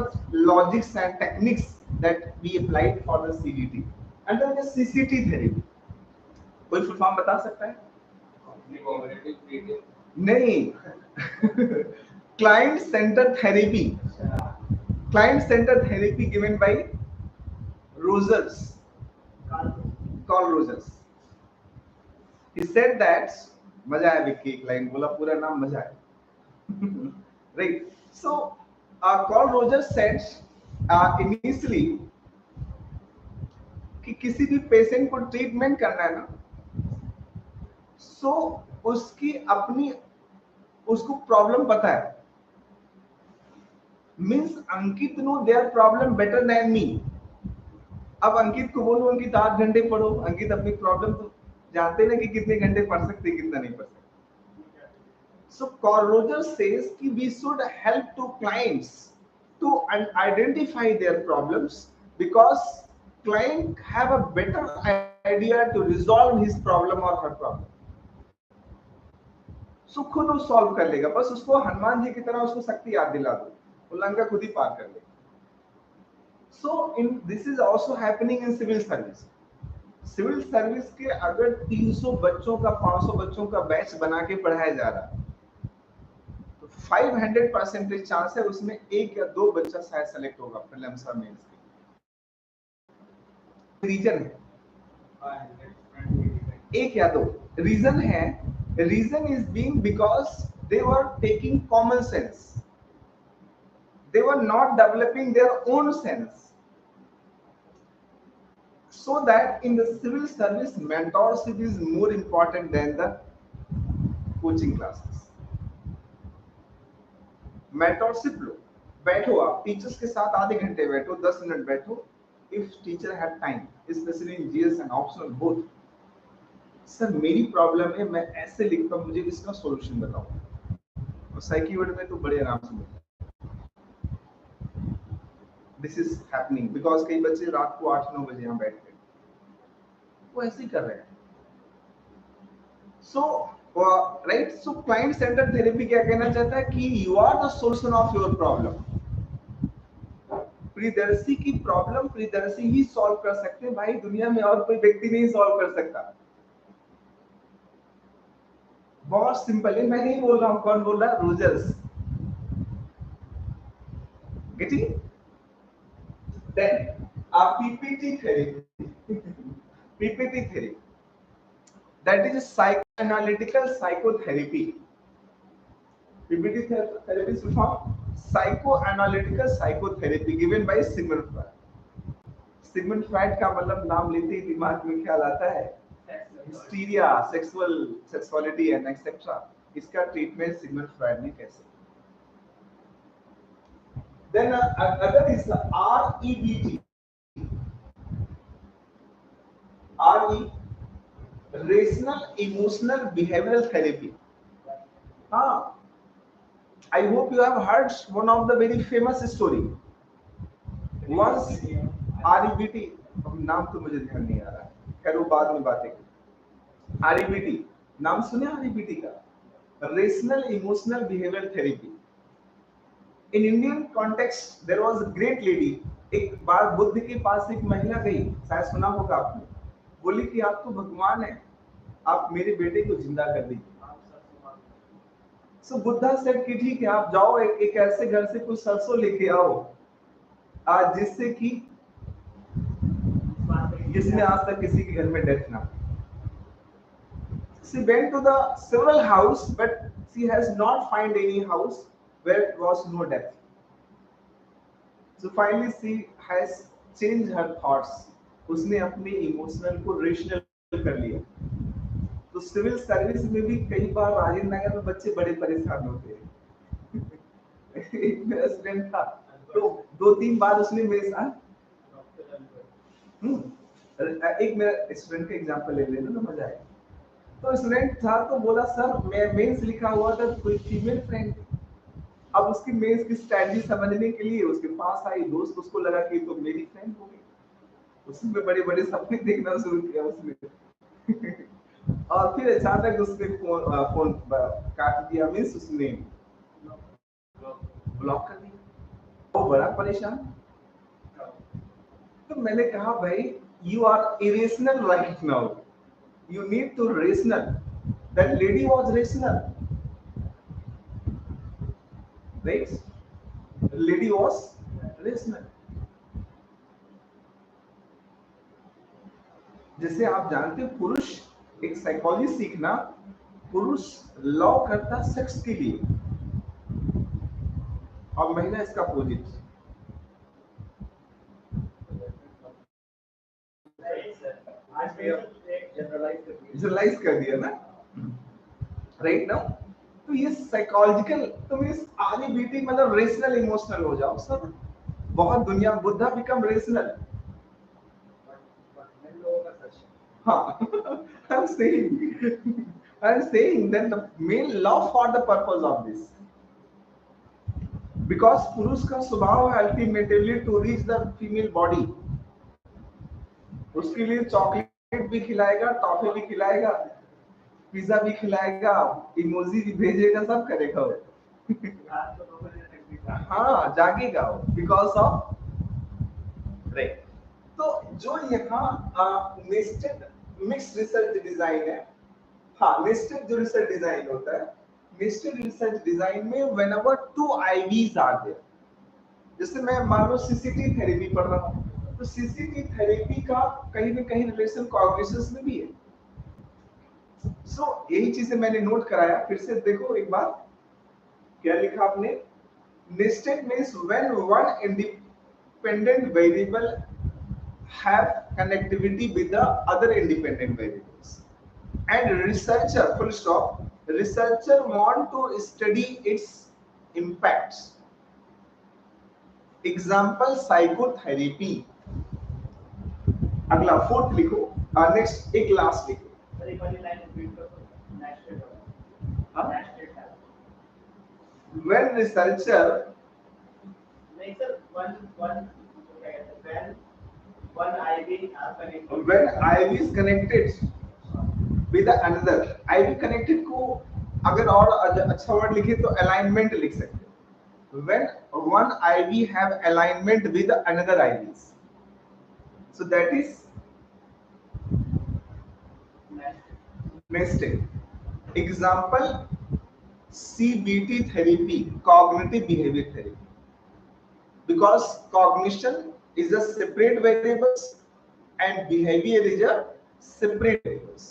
logics and techniques that we applied for the CDT under the CCT therapy. कोई फुल फॉर्म बता सकता है? नहीं. Client centered therapy. Client centered therapy given by Rogers, Carl Rogers. He said that, मजा आया विक्की, एक line बोला, पूरा नाम मजा आया. Right. So Carl Rogers said initially कि किसी भी पेशेंट को ट्रीटमेंट करना है ना, सो उसकी अपनी उसको प्रॉब्लम पता है. Means Ankit know their problem better than me. अब अंकित को बोलो अंकित 8 घंटे पढ़ो, अंकित अपनी प्रॉब्लम तो जानते ना कि कितने घंटे पढ़ सकते हैं, कितना नहीं पढ़ सकते. So Carl Rogers says कि we should help to clients to identify their problems because client have a better idea to resolve his problem or her problem. So खुद वो सॉल्व कर लेगा, बस उसको हनुमान जी की तरह उसको शक्ति याद दिला दो, वो लंका खुद ही पार कर लेगा. So in this is also happening in civil service. Civil service के अगर 300 बच्चों का 500 बच्चों का बैच बना के पढ़ाया जा रहा तो 500% चांस है उसमें एक या दो बच्चा शायद सेलेक्ट होगा प्रीलिम्स और मेंस के। रीजन है एक या दो रीजन है। Reason is being because they were taking common sense, they were not developing their own sense, so that in the civil service mentorship is more important than the coaching classes. mentorship लो, बैठो आप teachers के साथ आधे घंटे बैठो 10 minute बैठो, if teacher had time especially in GS and optional both, sir मेरी problem है मैं ऐसे लिखता हूँ मुझे इसका सॉल्यूशन बताओ, और साइकी वर्ड में तो बड़े आराम से मिलता है। This is happening because कई बच्चे रात को 8-9 बजे यहाँ बैठ गए, वो ऐसे ही कर रहे हैं। So right, so client centered therapy क्या कहना चाहता है कि you are the solution of your problem। Priyadarshi की प्रॉब्लम प्रियदर्शी ही सॉल्व कर सकते हैं भाई, दुनिया में और कोई व्यक्ति नहीं सॉल्व कर सकता। बहुत सिंपल है, मैं नहीं बोल रहा हूँ, कौन बोल रहा है? Rogers. Getting? Then PPT therapy, PPT therapy, that is psychoanalytical psychotherapy। PPT therapy is from psychoanalytical psychotherapy given by Sigmund Freud। Sigmund Freud का मतलब नाम लेते ही दिमाग में ख्याल आता है हिस्टीरिया, सेक्सुअलिटी एंड एक्सेट्रा। इसका ट्रीटमेंट सिगमंड फ्रायड ने कैसे। Then other is the REBT, Rational Emotional Behavioral Therapy। हाँ, I hope you have heard one of the very famous story। Once REBT, नाम तो मुझे ध्यान नहीं आ रहा, खैर वो बाद में बातें। REBT नाम सुने REBT का? Rational Emotional Behavioral Therapy। In Indian context, there was a great lady। एक बार बुद्ध के पास एक महिला गई, शायद सुना होगा आपने, बोली कि आप तो भगवान हैं, आप मेरे बेटे को जिंदा कर दीजिए। So बुद्धा said कि ठीक है, आप जाओ एक ऐसे घर से कुछ सरसों लेके आओ आज जिससे कि जिसमें आज तक किसी के घर में डेथ ना। She went to the several house, but she has not find any house where was no death। So finally she has changed her thoughts। उसने अपने इमोशनल को रेशनल कर लिया। तो सिविल सर्विस में भी कई बार राजेंद्र नगर में बच्चे बड़े परेशान होते हैं। एक मेरा स्टूडेंट था, तो 2-3 बार उसने मेरे साथ एक मेरा स्टूडेंट का एग्जांपल ले लेना तो मजा आएगा। तो स्टूडेंट था तो बोला सर मैं मेंस लिखा हुआ था, कोई फीमेल फ्रेंड, अब उसकी मेंस की स्ट्रेटजी समझने के लिए उसके पास आई, दोस्त उसको लगा कि तो मेरी फ्रेंड हो गई, उसमें बड़े बड़े सपने देखना शुरू किया उसने। और फिर अचानक उसने फोन काट दिया, मीन्स उसने ब्लॉक कर दिया। वो बड़ा परेशान। तो मैंने कहा भाई you are irrational right now, you need to rational। That lady was rational, right? The lady was rational। जैसे आप जानते हो पुरुष एक साइकोलॉजी सीखना, पुरुष लॉ करता सेक्स के लिए और महिला इसका अपोजिट। जनरलाइज कर दिया ना, राइट नाउ। तो ये साइकोलॉजिकल, तो मींस REBT मतलब रेशनल इमोशनल हो जाओ सर। बहुत दुनिया बुद्धा बिकम रेशनल। हाँ, I'm saying that the male love for the purpose of this, because पुरुष का स्वभाव है ultimately to reach the female body। उसके लिए चॉकलेट भी खिलाएगा, टॉफी भी खिलाएगा, पिज्जा भी खिलाएगा, इमोजी भी भेजेगा, सब करेगा वो। हाँ जागेगा वो, बिकॉज ऑफ राइट। तो जो यहाँ नेस्टेड मिक्स रिसर्च डिजाइन है, हाँ नेस्टेड जो रिसर्च डिजाइन होता है, नेस्टेड रिसर्च डिजाइन में whenever two IVs are there, जैसे मैं मान लो सीसीटी थेरेपी पढ़ रहा हूँ, तो सीसीटी थेरेपी का कहीं ना कहीं रिलेशन कॉग्निशंस में भी है। यही चीजें मैंने नोट कराया, फिर से देखो एक बार क्या लिखा आपने। Nested means when one independent variable have connectivity with the other independent variables, and researcher full stop researcher want to study its impacts, example psychotherapy। अगला फोर्थ लिखो, नेक्स्ट एक लास्ट लिखो। सर एक वाली लाइन रिपीट करो, nested हाँ, nested है when researcher नहीं sir one one when one IV are connected, when IV is connected with another, IV connected को अगर और अच्छा वर्ड लिखे तो alignment लिख सकते हैं। When one IV have alignment with another IVs, so that is nested। Example CBT therapy, cognitive behavior therapy, because cognition is a separate variables and behavior is a separate variables।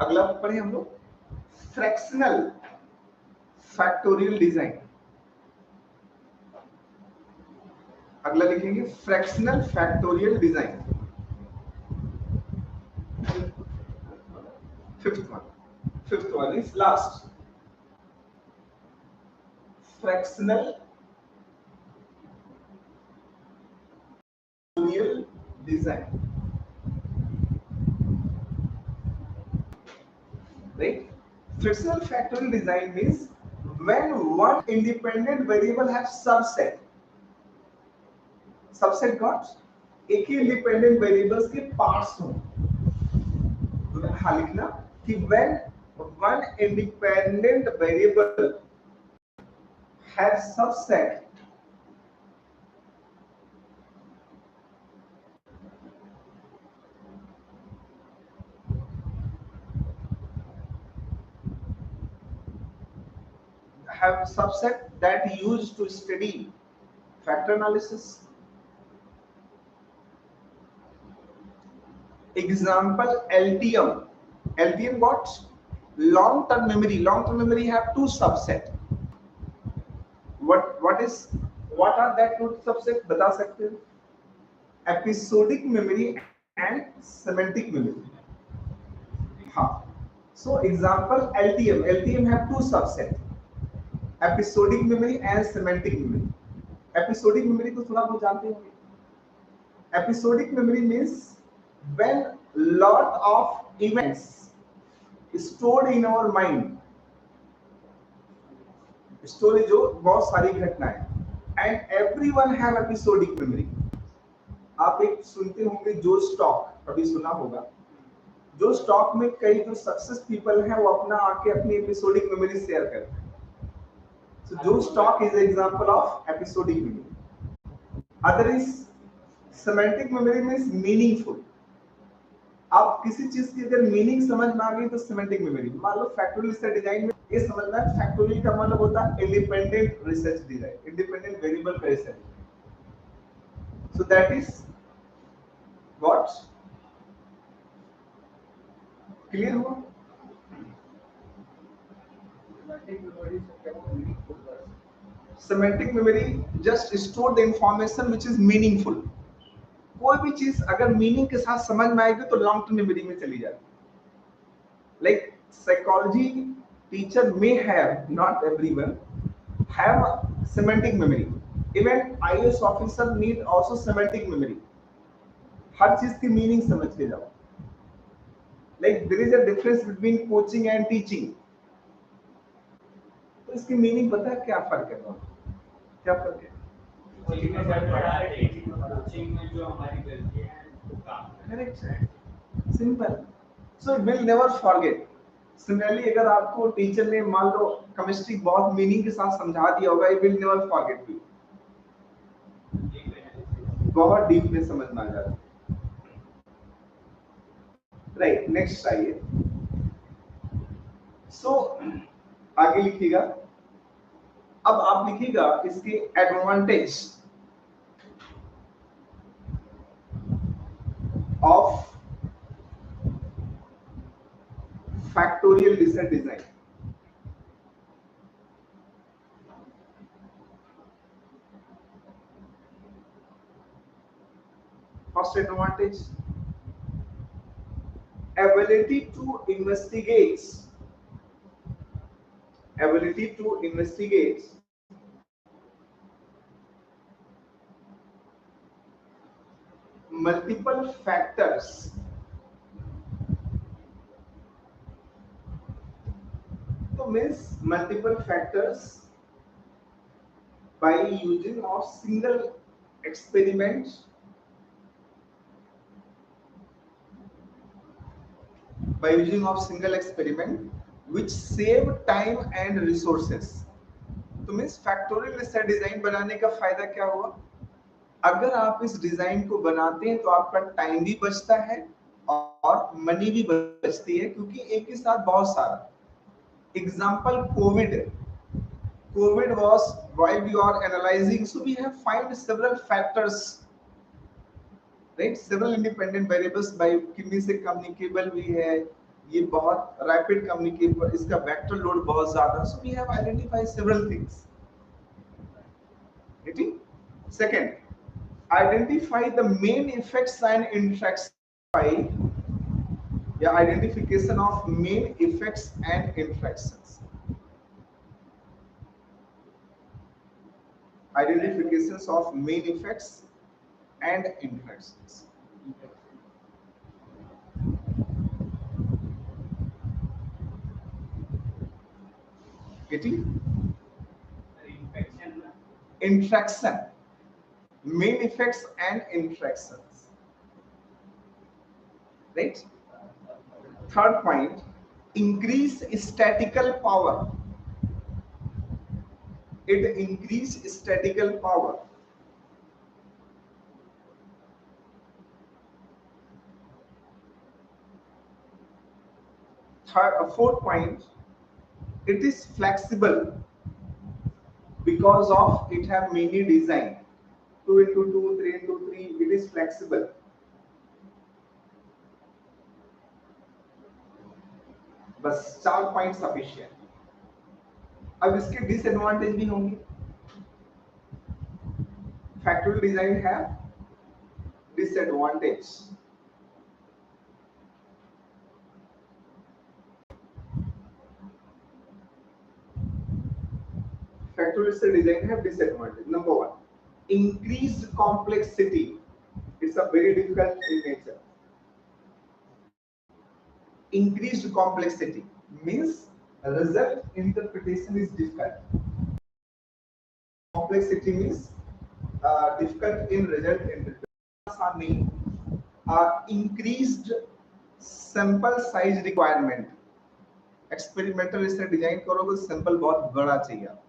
अगला पढ़े हम लोग fractional factorial design. अगला लिखेंगे fractional factorial design, fifth one is last, fractional factorial design, right? Fractional factorial design means when one independent variable has subset, subset got एक ही independent variables के parts हो। हाँ लिखना कि when one independent variable has subset that used to study factor analysis। Example LTM, LTM what? Long term memory, long term memory have two subset, what are that two subset बता सकते हो? Episodic memory and semantic memory। हाँ, so example LTM have two subset, episodic memory and semantic memory। episodic memory तो थोड़ा बहुत जानते होंगे। episodic memory means when lot of events stored in our mind, story जो बहुत सारी घटनाएं, and everyone have episodic memory। आप एक सुनते होंगे जो स्टॉक, कभी सुना होगा, जो स्टॉक में कई जो सक्सेस पीपल हैं वो अपना आके अपनी एपिसोडिक मेमोरी शेयर करते हैं। So जो stock is an example of episodic memory। Other is semantic memory means meaningful। आप किसी चीज की अगर मीनिंग समझ में आ गई तो सेमेंटिक मेमोरी। मान लो फैक्टोरियल रिसर्च डिजाइन में ये समझना है, फैक्टोरियल का मतलब होता है independent research design, independent variable का research. So that is what, clear हुआ? Semantic memory just store the information which is meaningful. कोई भी चीज अगर मीनिंग के साथ समझ में आएगी तो लॉन्ग टर्म मेमोरी में चली जाती। Like psychology teacher may have, not everyone have semantic memory, even IAS officer need also semantic memory. हर चीज की मीनिंग समझ के जाओ। Like there is a difference between coaching and teaching. तो इसकी मीनिंग पता है क्या फर्क है? क्या फर्क है? कोचिंग में जो हमारी गलतियां हैं वो काम करेक्ट है, simple. So will never forget. Similarly अगर आपको टीचर ने मान लो केमिस्ट्री बहुत मीनिंग के साथ समझा दिया होगा, you will never forget you, बहुत डीप में समझ में आ जाता है। राइट, नेक्स्ट आइए। सो आगे लिखिएगा। अब आप लिखिएगा इसके advantage of factorial research design. First advantage, ability to investigate multiple factors तो means multiple factors by using of single experiment which save time and resources। तो मीन्स फैक्टोरियल लिसर डिजाइन बनाने का फायदा क्या हुआ? अगर आप इस डिजाइन को बनाते हैं तो आपका टाइम भी बचता है और मनी भी बचती है, क्योंकि एक ही साथ बहुत सारा। Example COVID was while we are analyzing, so we have find several factors, right? Several independent variables by कितनी से communicable भी है, ये बहुत रैपिड कम्युनिकेबल, इसका वेक्टर लोड बहुत ज्यादा, so we have identified several things. Second, identify the main effects and interaction या identification of main effects and interactions. Identifications of main effects and interactions. Interaction, main effects and interactions, right? Third point, increase statistical power. It increase statistical power. Fourth point, it is flexible because of it have many design, 2x2, 3x3, it is flexible. बस 4 point sufficient. अब इसके disadvantage भी होंगे। Factorial design है disadvantage. Factorial design have disadvantage. Number one, increased complexity. It's a very difficult in nature. Increased complexity means result interpretation is difficult. Complexity means difficult in result interpretation. Increased sample size requirement. Experimental research design करोगे sample बहुत बड़ा चाहिए।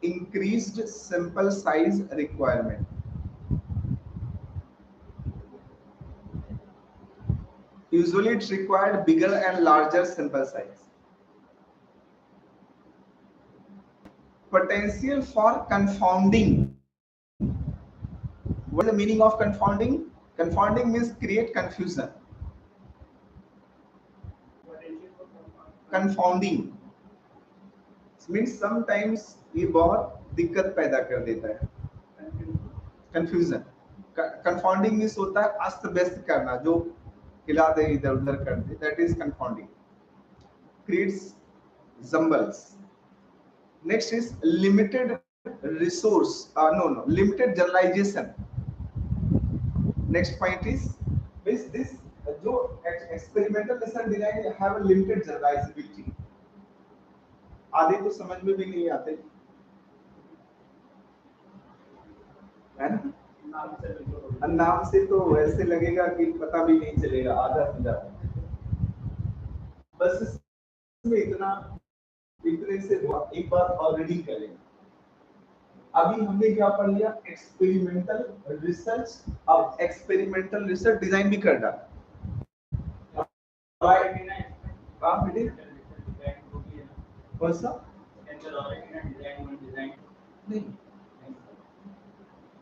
Increased sample size requirement. Usually it's required bigger and larger sample size. Potential for confounding. What is the meaning of confounding? Confounding means create confusion. Confounding means sometimes ये बहुत दिक्कत पैदा कर देता है। कंफ्यूजन, कंफाउंडिंग मींस होता है अस्त व्यस्त करना, जो हिला दे इधर उधर कर दे, that is confounding, creates jumbles. Next is limited resource, limited generalization. Next point is this जो experimental research design have a limited generalizability. आधे तो समझ में भी नहीं आते है ना? नाम से तो वैसे लगेगा कि पता भी नहीं चलेगा, आधा सीधा। बस इसमें इतना इतने से एक बार और रीडिंग करेंगे। अभी हमने क्या पढ़ लिया? Experimental research. अब एक्सपेरिमेंटल रिसर्च डिजाइन भी कर डाला। कौन सा? नहीं,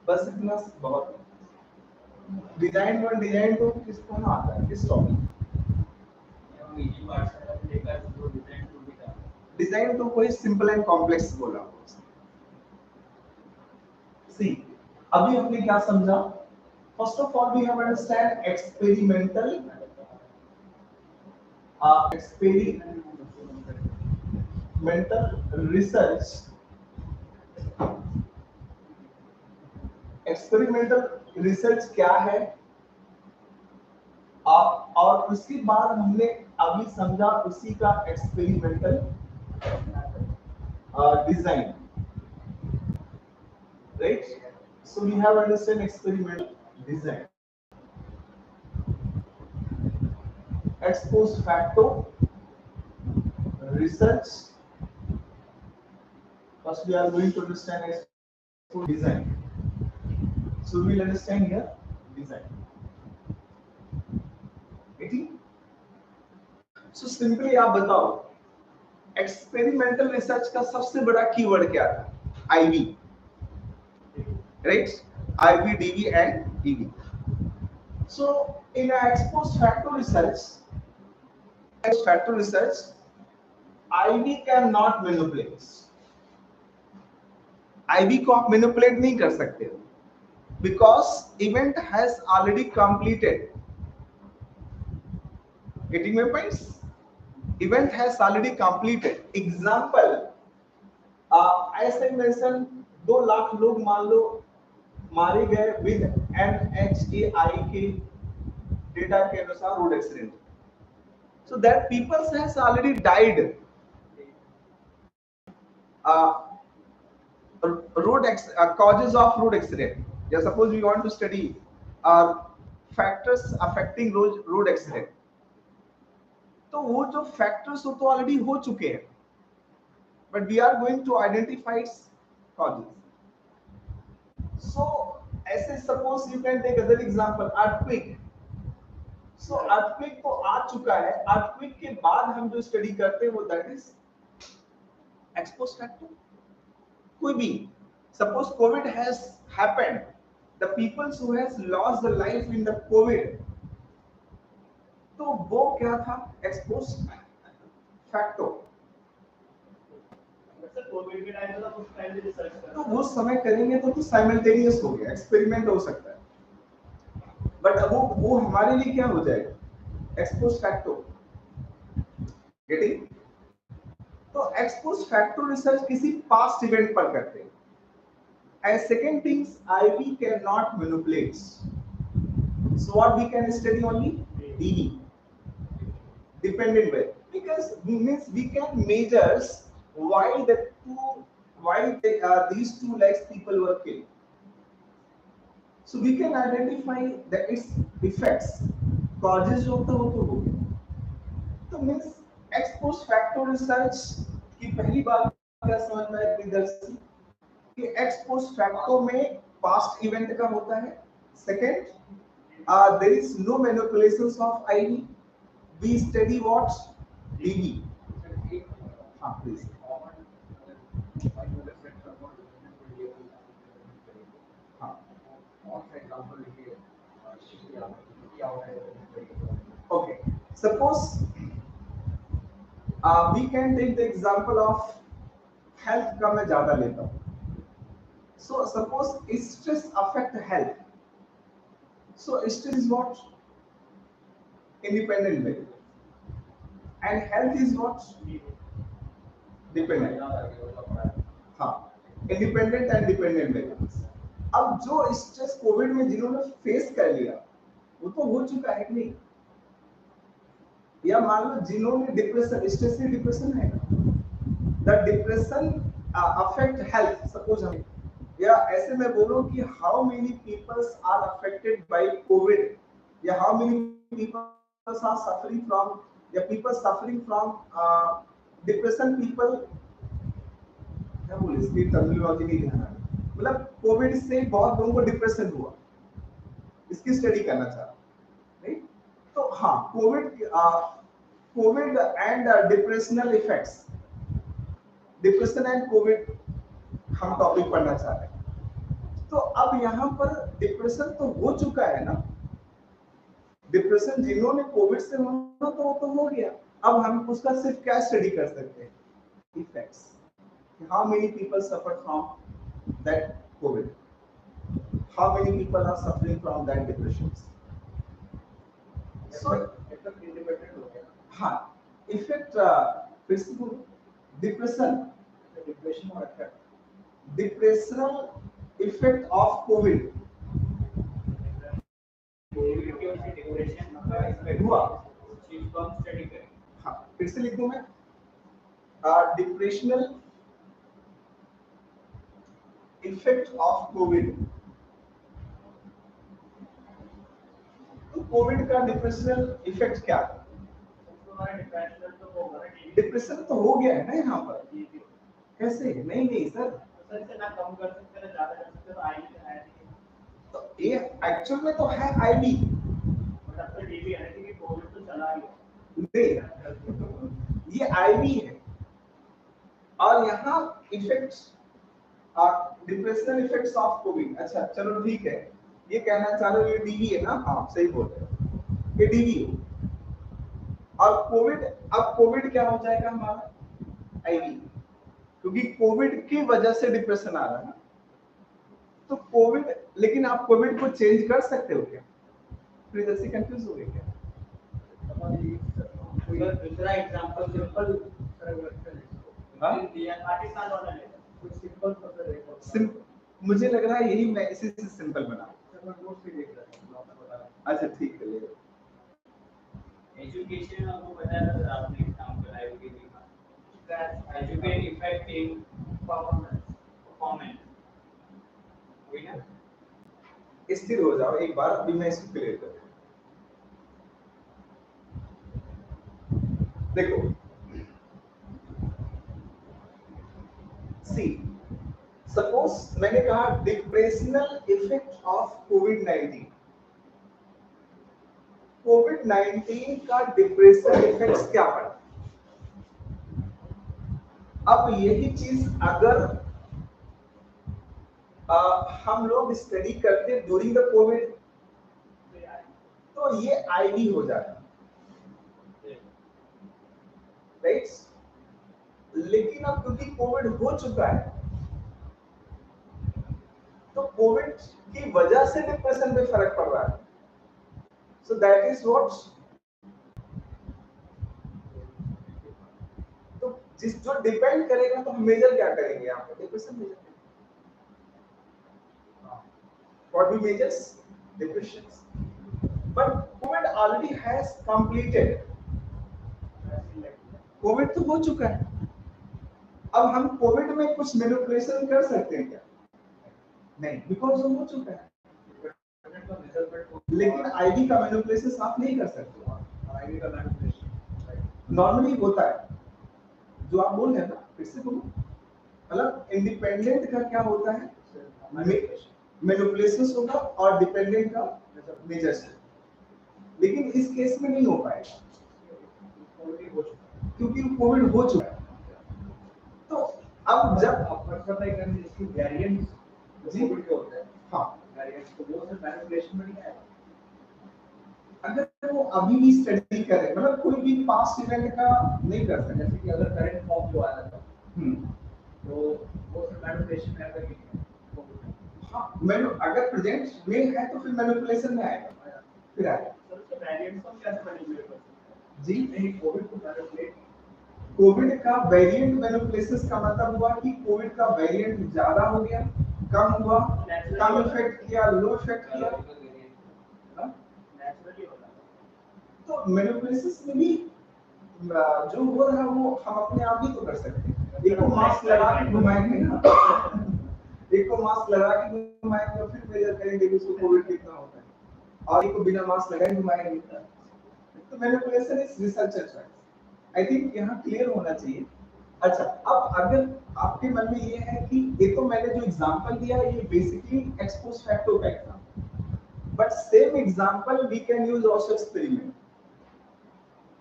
बस इतना बहुत। डिजाइन वन डिजाइन टू किसको ना आता है? किस टॉपिक? डिजाइन टू को ही सिंपल एंड कॉम्प्लेक्स बोला। सी, अभी हमने क्या समझा? First of all we have understand experimental research. Experimental research क्या है? और उसके बाद हमने अभी समझा उसी का experimental design, right? So we have understand experimental design. Ex post facto research. First we are going to understand ex post design. So we will understand here design. Getting? So simply आप बताओ experimental research का सबसे बड़ा keyword क्या था? IV, right? IV, DV and EV. So in ex post facto research, IV cannot manipulate. IV को आप manipulate नहीं कर सकते because event has already completed. Getting my points? Event has already completed. Example, ऐसे mention 2 lakh लोग मान लो मारे गए विद NHAI के डेटा के अनुसार road accident. So that people has already died. Causes of road accident. Yeah, suppose we want to study factors affecting road accident. तो वो जो factors हो तो already हो चुके हैं, but we are going to identify its causes. So ऐसे suppose you can take other example, earthquake. So earthquake तो आ चुका है, earthquake के बाद हम जो study करते हैं वो that is ex post facto. कोई भी, suppose COVID has happened, the people who has lost the life in the COVID, तो वो क्या था? ex post facto. तो वो समय करेंगे तो साइमल्टेनियस हो गया, एक्सपेरिमेंट हो सकता है, बट वो हमारे लिए क्या हो जाएगा? ex post facto. गेटिंग? तो ex post facto रिसर्च किसी पास्ट इवेंट पर करते हैं. And second things, IV cannot manipulate. So what we can study only? DV, dependent variable, because means we can measure why these 2 lakhs people were killed. So we can identify that its effects, causes of the हो गया. तो means ex post facto research की पहली बात क्या समझ में आई दर्शी कि ex post facto में past event का होता है. Second, there is no manipulations of IV. We study what? DV. Please. Okay. Suppose we can take the example of health का मैं ज़्यादा लेता हूँ. So suppose stress affect health. So stress is what? Independent variable. And health is what? Dependent. हाँ, independent and dependent variables. अब जो stress Covid में जिन्होंने फेस कर लिया वो तो हो चुका है कि नहीं? या मान लो जिन्होंने डिप्रेशन, स्ट्रेस से डिप्रेशन है, the depression affect health. Suppose हम या ऐसे मैं बोलूं कि how many peoples are affected by Covid या how many peoples are suffering from या people suffering from depression, people क्या बोले इसकी टर्मिनोलॉजी नहीं ध्यान आ रही, मतलब कोविड से बहुत लोगों को डिप्रेशन हुआ, इसकी स्टडी करना चाह रहा हूं, राइट? तो हाँ, Covid and depressional effects, depression and Covid हम टॉपिक पढ़ना चाह रहे हैं। तो अब यहाँ पर डिप्रेशन तो हो चुका है ना, डिप्रेशन जिन्होंने कोविड से होना तो हो गया, अब हम उसका सिर्फ क्या स्टडी कर सकते हैं, effects, how many people suffer from that COVID, how many people are suffering from that depression. So effect independent हो गया, हाँ इफेक्ट फिर से बोलो, डिप्रेशन और effect, depressional effect of COVID हुआ, हाँ फिर से लिख दूं मैं, डिप्रेशनल इफेक्ट ऑफ कोविड। तो कोविड का डिप्रेशनल इफेक्ट क्या है? डिप्रेशन तो हो गया है ना यहाँ पर, कैसे? नहीं सर, ना कम कर सकते ना ज्यादा कर सकते, तो आईडी, तो ये एक्चुअल में तो है आईडी, मतलब तो ये भी है कि कोविड तो चला ही नहीं, ये आईडी है, और यहाँ effects, depressional effects of Covid. अच्छा चलो ठीक है, ये कहना चाह रहे हो ये डीवी है ना, हाँ सही बोल रहे हो, ये डीवी है, और कोविड, अब कोविड क्या हो जाएगा हमारा, आईवी, क्योंकि कोविड की वजह से डिप्रेशन आ रहा है ना, तो कोविड, लेकिन आप कोविड को चेंज कर सकते हो क्या? फिर जैसे कंफ्यूज हो गए क्या? दूसरा एग्जांपल सिंपल, पाकिस्तान वाला ले, कुछ सिंपल पकड़, मुझे लग रहा है यही मैं इसी से सिंपल बना, अच्छा ठीक है, ले एजुकेशन आपको बताया था आपने एग्जांपल आईवी के that educate effect in performance, हुई ना? स्थिर हो जाओ एक बार, अभी मैं इसको क्लियर कर दूं। देखो सी, सपोज मैंने कहा डिप्रेशनल इफेक्ट ऑफ कोविड-19, कोविड-19 का डिप्रेशन इफेक्ट्स क्या पड़ा? अब यही चीज अगर हम लोग स्टडी करते ड्यूरिंग द कोविड, तो ये आईवी हो जाता, राइट? लेकिन अब क्योंकि कोविड हो चुका है, तो कोविड की वजह से डिप्रेशन पे फर्क पड़ रहा है, सो दैट इज व्हाट, तो जिस जो डिपेंड करेगा, तो हम मेजर क्या करेंगे यहाँ पे, depression measure, what we measures depressions, but COVID already has completed, COVID तो हो चुका है, अब हम कोविड में कुछ मैनिपुलेशन कर सकते हैं क्या? नहीं, बिकॉज वो हो चुका है, लेकिन आईवी का मैनिपुलेशन आप नहीं कर सकते, आईवी का मैनिपुलेशन नॉर्मली होता है, जो आप बोल रहे हैं ना, फिर से बोलो, मतलब इंडिपेंडेंट का क्या होता है, मैनिपुलेशन होगा, और डिपेंडेंट का मेजर्स, लेकिन इस केस में नहीं हो पाएगा क्योंकि कोविड हो चुका है। तो अब जब इसकी वेरिएंट्स कोविड के होते हैं, हाँ वेरिएंट्स, तो वो सिर्फ मैनिपुलेशन में नहीं आएगा, अगर वो अभी भी स्टडी करे, मतलब कोई भी पास्ट इवेंट का नहीं कर सकते, जैसे कि अगर करंट फॉर्म जो आया था, तो वो सिर्फ मैनिपुलेशन में आएगा, हाँ मैंने अगर प्रेजेंट में है तो फिर मैनिपुलेशन में आएगा, फिर आएगा। सर तो वेरिएंट्स को कैसे मैनिपुलेट कर सकते हैं? जी नहीं, कोविड को मैनिपुलेट, कोविड का वेरिएंट मैनिपुलेशन का मतलब हुआ कि कोविड का वेरिएंट ज्यादा हो गया, कम हुआ, कम इफेक्ट किया, लो इफेक्ट किया, नेचुरली होता है। तो मैनिपुलेशन में भी जो हो रहा है वो हम अपने आप ही तो कर सकते हैं, एक को मास्क लगा के घुमाएंगे ना, एक को मास्क लगा के घुमाएंगे और फिर मेजर करेंगे कि उसको कोविड कितना होता है, और एक को बिना मास्क लगाए घुमाएंगे, तो manipulation is researcher choice. I think यहाँ क्लियर होना चाहिए। अच्छा, अब अगर आपके मन में ये है कि ये तो मैंने जो एग्जांपल दिया ये बेसिकली एक्स पोस्ट फैक्टो का example, but same example we can use also experiment.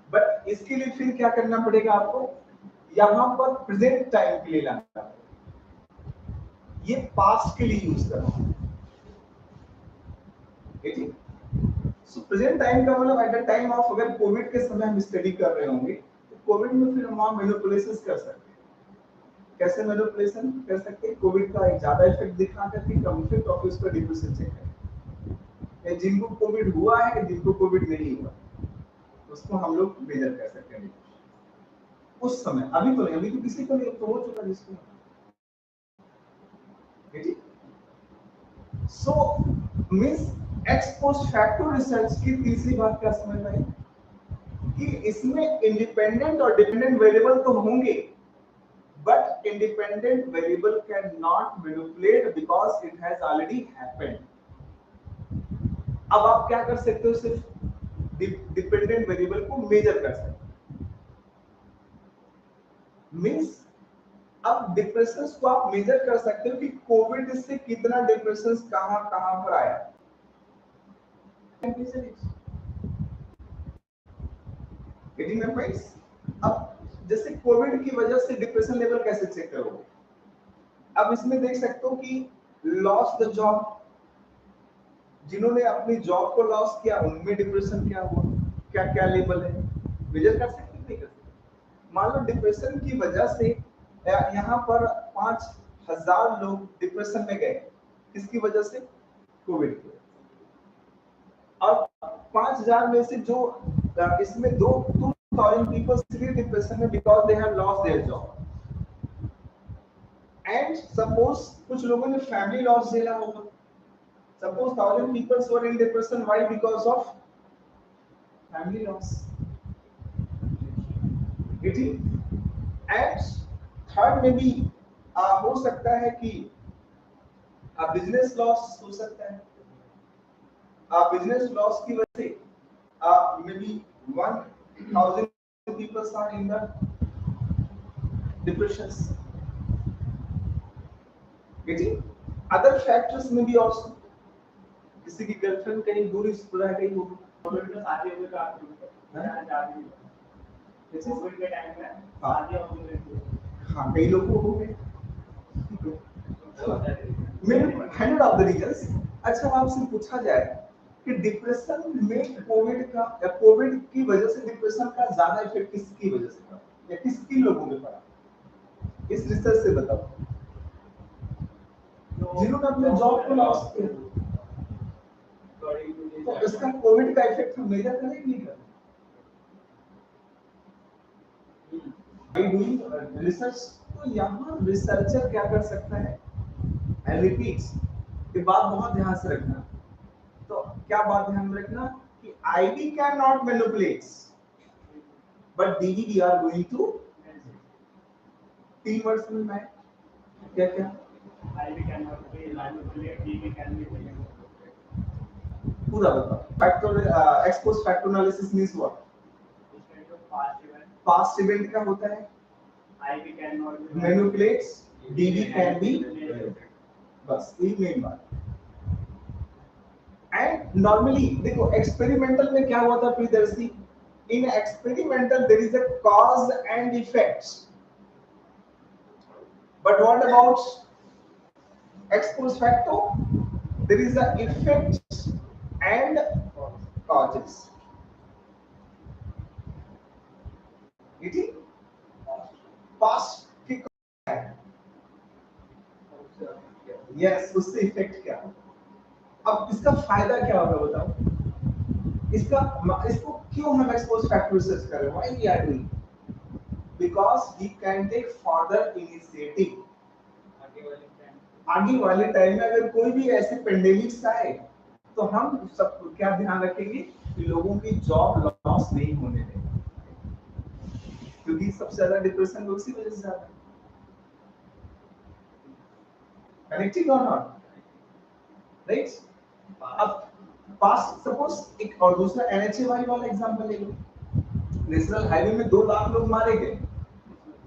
But इसके लिए फिर क्या करना पड़ेगा आपको, यहाँ पर प्रेजेंट टाइम के लिए लाना पड़ेगा, ये पास्ट के लिए यूज करना। ठीक, सो प्रेजेंट टाइम का मतलब एट द टाइम ऑफ, अगर कोविड के समय हम स्टडी कर रहे होंगे तो कोविड में फिर हम वहां मैनिपुलेशंस कर सकते हैं। कैसे मैनिपुलेशन कर सकते हैं, कोविड का एक ज्यादा इफेक्ट दिखा करके कम इफेक्ट ऑफ उसका डिप्रेशन चेक करें, जिनको कोविड हुआ है जिनको कोविड नहीं हुआ उसको हम लोग मेजर कर सकते हैं उस समय। अभी तो नहीं, अभी तो किसी को नहीं, तो हो चुका जिसको। सो means x post facto research की तीसरी बात क्या समझ आई कि इसमें इंडिपेंडेंट और डिपेंडेंट वेरिएबल तो होंगे, but independent variable can not manipulate because it has already happened. अब आप क्या कर सकते हो, सिर्फ डिपेंडेंट वेरिएबल को मेजर कर सकते हो। मींस अब डिप्रेशन को आप मेजर कर सकते हो कि कोविड से कितना डिप्रेशन कहां कहां पर आया। अब जैसे कोविड की वजह से डिप्रेशन लेवल कैसे चेक करोगे, अब इसमें देख सकते हो कि लॉस द जॉब, जिन्होंने अपनी जॉब को लॉस किया उनमें डिप्रेशन क्या हुआ, क्या क्या लेवल है, मेजर कर सकते नहीं कर सकते। मान लो डिप्रेशन की वजह से यहाँ पर 5,000 लोग डिप्रेशन में गए, किसकी वजह से, कोविड की। और 5,000 में से जो इसमें 2,000 people still depression में because they have lost their job, and suppose कुछ लोगों ने family loss झेला होगा, suppose 1,000 people were in depression, why, because of family loss। and third में भी हो सकता है कि बिजनेस लॉस हो सकता है, बिजनेस लॉस की वजह से maybe 1,000 people are in the depressions। getting other factors में भी also, किसी की गर्लफ्रेंड कहीं दूर रह गई हो, कोविड में शादी हो गई तो आप कोविड के टाइम में शादी हो गई, हाँ कई लोगों को हो गए, मेरे 100 ऑफ द रीजंस। अच्छा, आपसे पूछा जाए कि डिप्रेशन में कोविड का या कोविड की वजह से डिप्रेशन का ज्यादा इफेक्ट किसकी वजह से पड़ा या किन लोगों में पड़ा, इस रिसर्च से बताओ, जिन्होंने अपने जॉब को लॉस किया, तो इसका कोविड का इफेक्ट हम मेजर करें नहीं करें। बाय डूइंग रिसर्च, तो यहाँ रिसर्चर क्या कर सकता है, आई रिपीट, ये बात बहुत ध्यान से रखना। तो क्या बात ध्यान में रखना कि ID can not manipulate, but DV are going to, 3 words में मैं क्या क्या, ID can not manipulate, DV can be manipulate, पूरा बताओ। Factor ex post factor analysis means what, past event क्या होता है, ID can not manipulates, DV can be, बस ये मेन बात। एंड नॉर्मली देखो एक्सपेरिमेंटल में क्या हुआ था Priyadarshi, in experimental there is a cause and effect, but what about ex post facto, there is a effect and causes. It is past की yes, उससे इफेक्ट क्या है। अब इसका फायदा क्या होगा बताओ, इसको क्यों हम एक्सपोज फैक्टर रिसर्च कर रहे हैं, why we are doing, because we can take further initiative. आगे वाले टाइम में अगर कोई भी ऐसे पेंडेमिक्स आए तो हम सब क्या ध्यान रखेंगे कि लोगों की जॉब लॉस नहीं होने देंगे, क्योंकि सबसे ज्यादा डिप्रेशन उसी वजह से आता है। कनेक्टिंग और नॉट, राइट? अब पास सपोज एक और दूसरा एनएचएआई वाला एग्जांपल ले लो, नेशनल हाईवे में 2 लाख लोग मारे गए,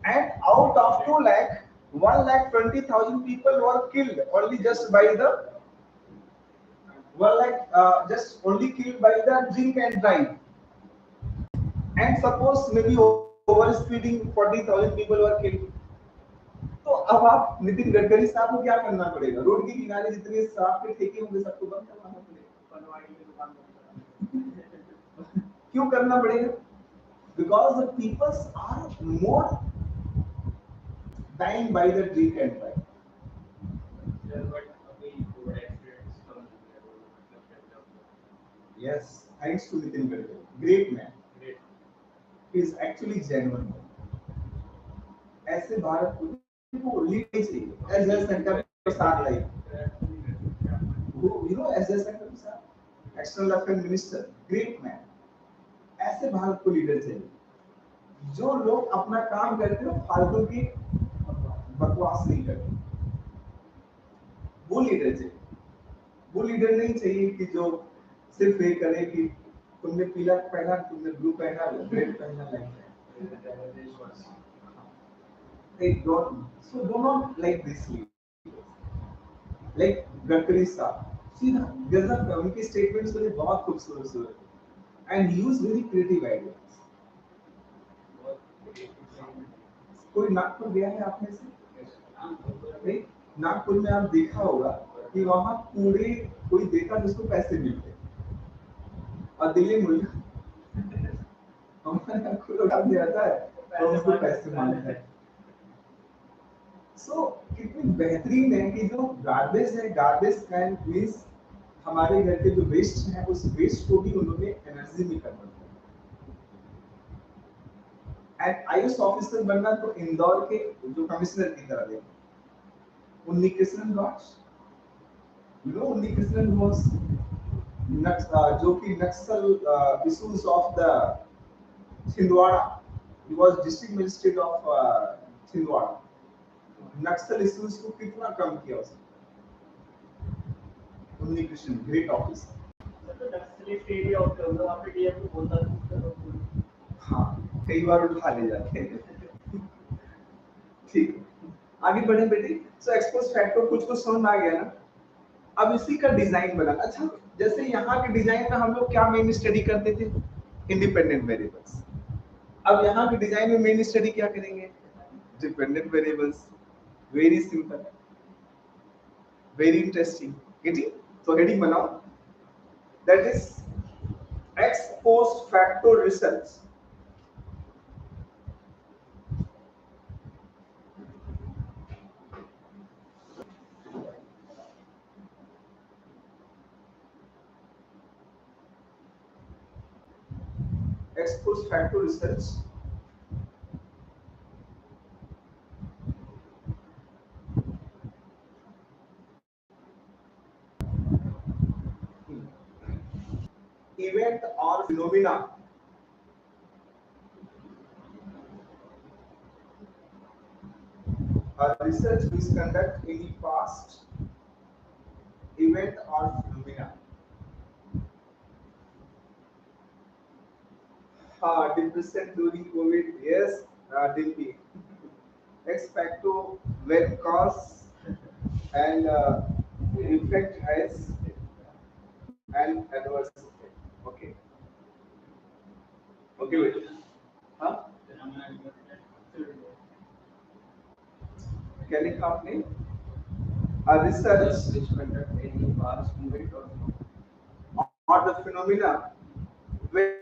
and out of 2 lakh 1,20,000 people were killed only just by the 1 lakh just only killed by the drink and drive, and suppose maybe over speeding 40,000 people were killed. तो अब आप नितिन गडकरी साहब को क्या करना पड़ेगा, रोड के किनारे जितने शराब के ठेके होंगे सबको बंद करवाना पड़ेगा, बनवाड़ी में दुकान बंद करवाना क्यों करना पड़ेगा? Because the peoples are more dying by the drink and drive. Yes, thanks to Nitin Gadkari, great man. He is actually genuine. ऐसे भारत को लीड नहीं चाहिए, S Jaishankar Prasad like, S Jaishankar Prasad external affair minister, great man. ऐसे भारत को leader चाहिए, जो लोग अपना काम करते हो फालतू की बकवास नहीं करते, वो लीडर चाहिए. वो लीडर नहीं चाहिए कि जो सिर्फ ये करे कि तुमने पीला पहना, तुमने ब्लू पहना, रेड पहना, like they do not like this leaders like Gadkari साहब, सीधा गजब, उनके स्टेटमेंट्स मुझे बहुत खूबसूरत and use very creative ideas. कोई नागपुर गया है आपने से? नागपुर में आप देखा होगा कि वहां पूरे कोई देता जिसको पैसे मिलते, और दिल्ली में हमारे नागपुर उठा दिया जाता है और उसको पैसे मांगता है. सो कितनी बेहतरीन है कि जो गार्बेज है, गार्बेज कैन मींस हमारे घर के जो वेस्ट है, उस वेस्ट को भी उन्होंने एनर्जी में कन्वर्ट किया. एंड आईएएस ऑफिसर बनना तो इंदौर के जो कमिश्नर की तरह देखो, उन्नी कृष्णन गॉड्स, उन्नी कृष्णन वाज जो कि Naxal issues of the Chhindwara, he was district magistrate of Chhindwara. Naxal issues को कितना कम किया उसने, उन्नी कृष्णन, ग्रेट ऑफिसर. तो नक्सलिस्ट एरिया होता है, वहां पे डीएम को बोलता है, हाँ कई बार उठा ले जाते हैं. ठीक, आगे बढ़े बेटे. सो एक्सपोज फैक्टर कुछ को समझ में आ गया ना. अब इसी का डिजाइन बना. अच्छा, जैसे यहाँ के डिजाइन में हम लोग क्या मेन स्टडी करते थे, इंडिपेंडेंट वेरिएबल्स. अब यहाँ के डिजाइन में मेन स्टडी क्या करेंगे, dependent variables. Very simple, very interesting. Getting? तो हेडिंग बनाओ, that is ex post facto research. Ex post facto research event or phenomena a research which conduct any past event or phenomena. Depression during COVID, yes, DP. Ex facto when cause and effect has an adverse effect. Okay. Okay, wait. हाँ? क्या लिखा आपने? A research which conduct any past event or the phenomena where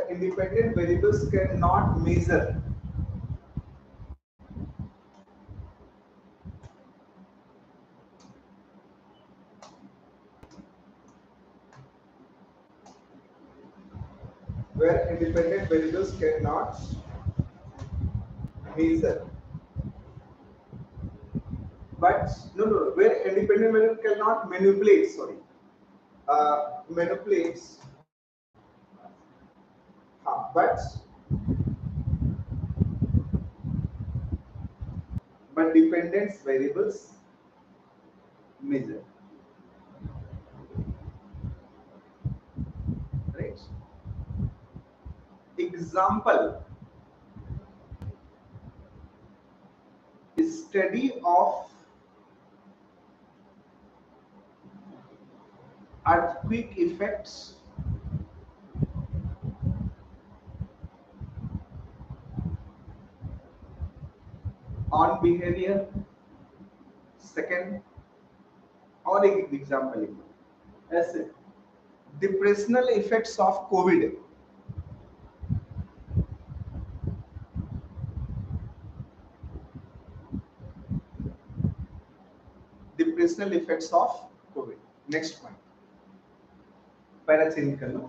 independent variables cannot measure where independent variables cannot measure. But no, where independent variable cannot manipulate. Sorry, manipulates. But but dependence variables measure, right? Example, study of earthquake effects on behavior. Second, और एक example ऐसे depressional effects of Covid, depressional effects of Covid. Next point, para change कर लो।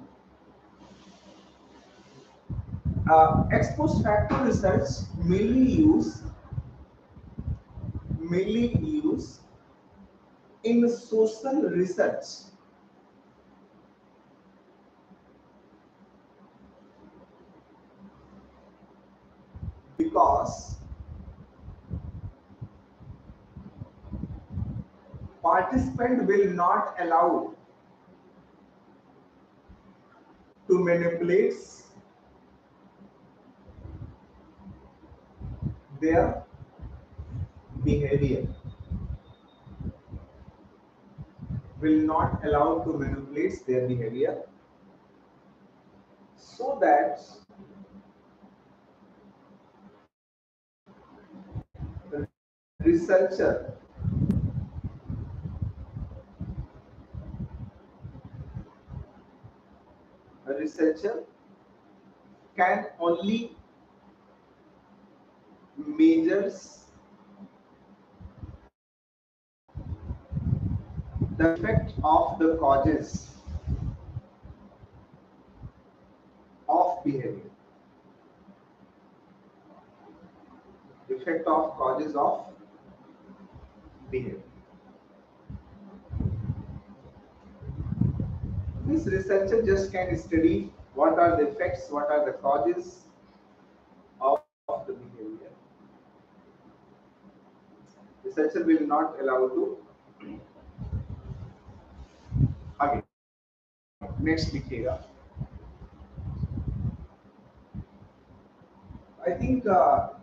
Ex post facto research mainly use in social research because participant will not allow to manipulate their behavior, so that researcher can only measures the effect of the causes of behavior, effect of causes of behavior. This researcher just can study what are the effects, what are the causes of the behavior. Researcher will not allow to आगे next लिखिएगा। I think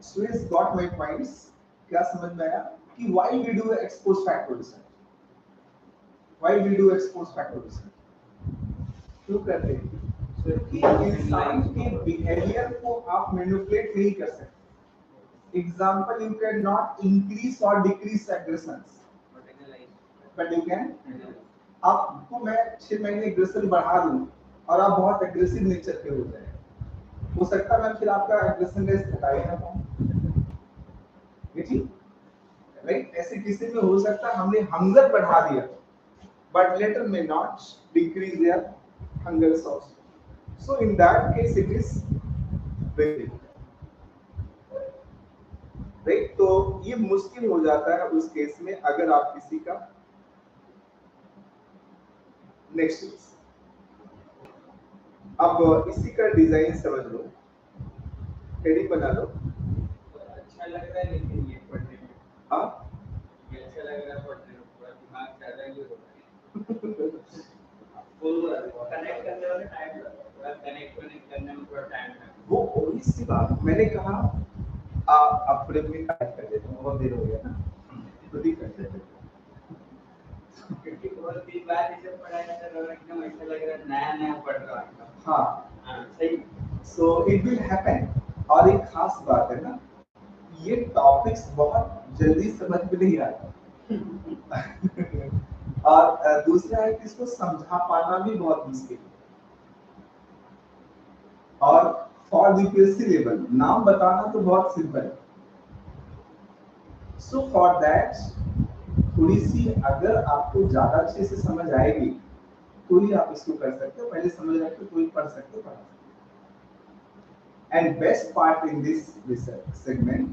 students got my points. क्या समझ में आया कि why we do ex post facto research? Why we do ex post facto research? क्यों करते हैं? क्योंकि इंसान के बिहेवियर को आप मैनिपुलेट नहीं कर सकते। Example, you can not increase और decrease aggressions, but you can, आपको मैं 6 महीने एग्रेशन बढ़ा दूं और आप बहुत एग्रेसिव नेचर के हो जाए, हो सकता है मैं फिर आपका एग्रेशन रेस घटा ही ना पाऊं, ठीक, राइट? ऐसे किसी में हो सकता है हमने हंगर बढ़ा दिया but later may not decrease their hunger source. So in that case it is very difficult, right? तो ये मुश्किल हो जाता है उस केस में अगर आप किसी का नेक्स्ट केस, अब इसी का डिजाइन समझ लो, हेडिंग बना लो। अच्छा लग रहा है लेकिन ये पढ़ने में, हाँ ये अच्छा लग रहा है पढ़ने में, पूरा दिमाग ज्यादा ही हो रहा है। कनेक्ट करने वाले टाइम लगता है, कनेक्ट करने में थोड़ा टाइम लगता है। वो इसी बात मैंने कहा आप थोड़े मिनट टाइप कर देते हैं, बहुत देर हो गया ना, तो ठीक कर देते हैं क्योंकि बहुत दिन बाद इसे पढ़ा जाता है, एकदम ऐसा लग रहा है नया नया पढ़ रहा हूँ। हाँ सही। So it will happen. और एक खास बात है ना, ये टॉपिक्स बहुत जल्दी समझ में नहीं आता और दूसरा है कि इसको समझा पाना भी बहुत मुश्किल है। और फॉर यूपीएससी लेवल नाम बताना तो बहुत सिंपल है। सो फॉर दैट थोड़ी सी अगर आपको ज्यादा अच्छे से समझ आएगी तो ही आप इसको कर सकते हो, पहले समझ रखते तो ही पढ़ सकते हो, पढ़ा सकते हो। And best part in this research segment,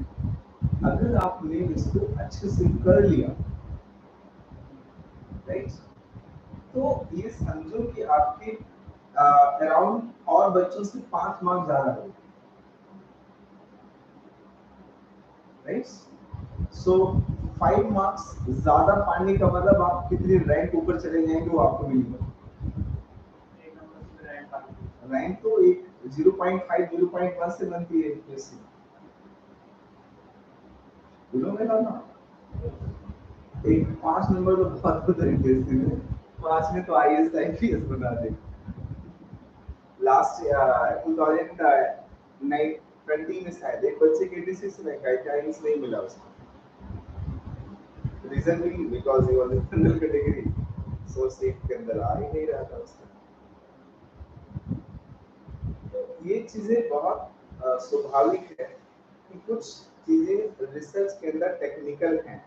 अगर आपने इसको अच्छे से कर लिया, राइट, तो ये समझो कि आपके अराउंड और बच्चों से 5 मार्क्स ज्यादा हो, राइट? सो 5 मार्क्स ज्यादा पाने का मतलब आप कितने रैंक ऊपर चले जाएंगे वो आपको मिलेगा। एक नंबर से रैंक आ गई। रैंक तो एक 0.5 0.1 से बनती है यूपीएससी। बोलो ना, एक 5 नंबर तो बहुत होता है यूपीएससी में। 5 में तो आईएएस आईपीएस बना दे। लास्ट 2020 में शायद एक बच्चे के 86 रैंक आई, चाइनीज नहीं मिला उसको। रीजन भी because he was in general category, so seat के अंदर आ ही नहीं रहा था उसका। ये चीजें बहुत स्वाभाविक है कि कुछ चीजें रिसर्च के अंदर टेक्निकल हैं,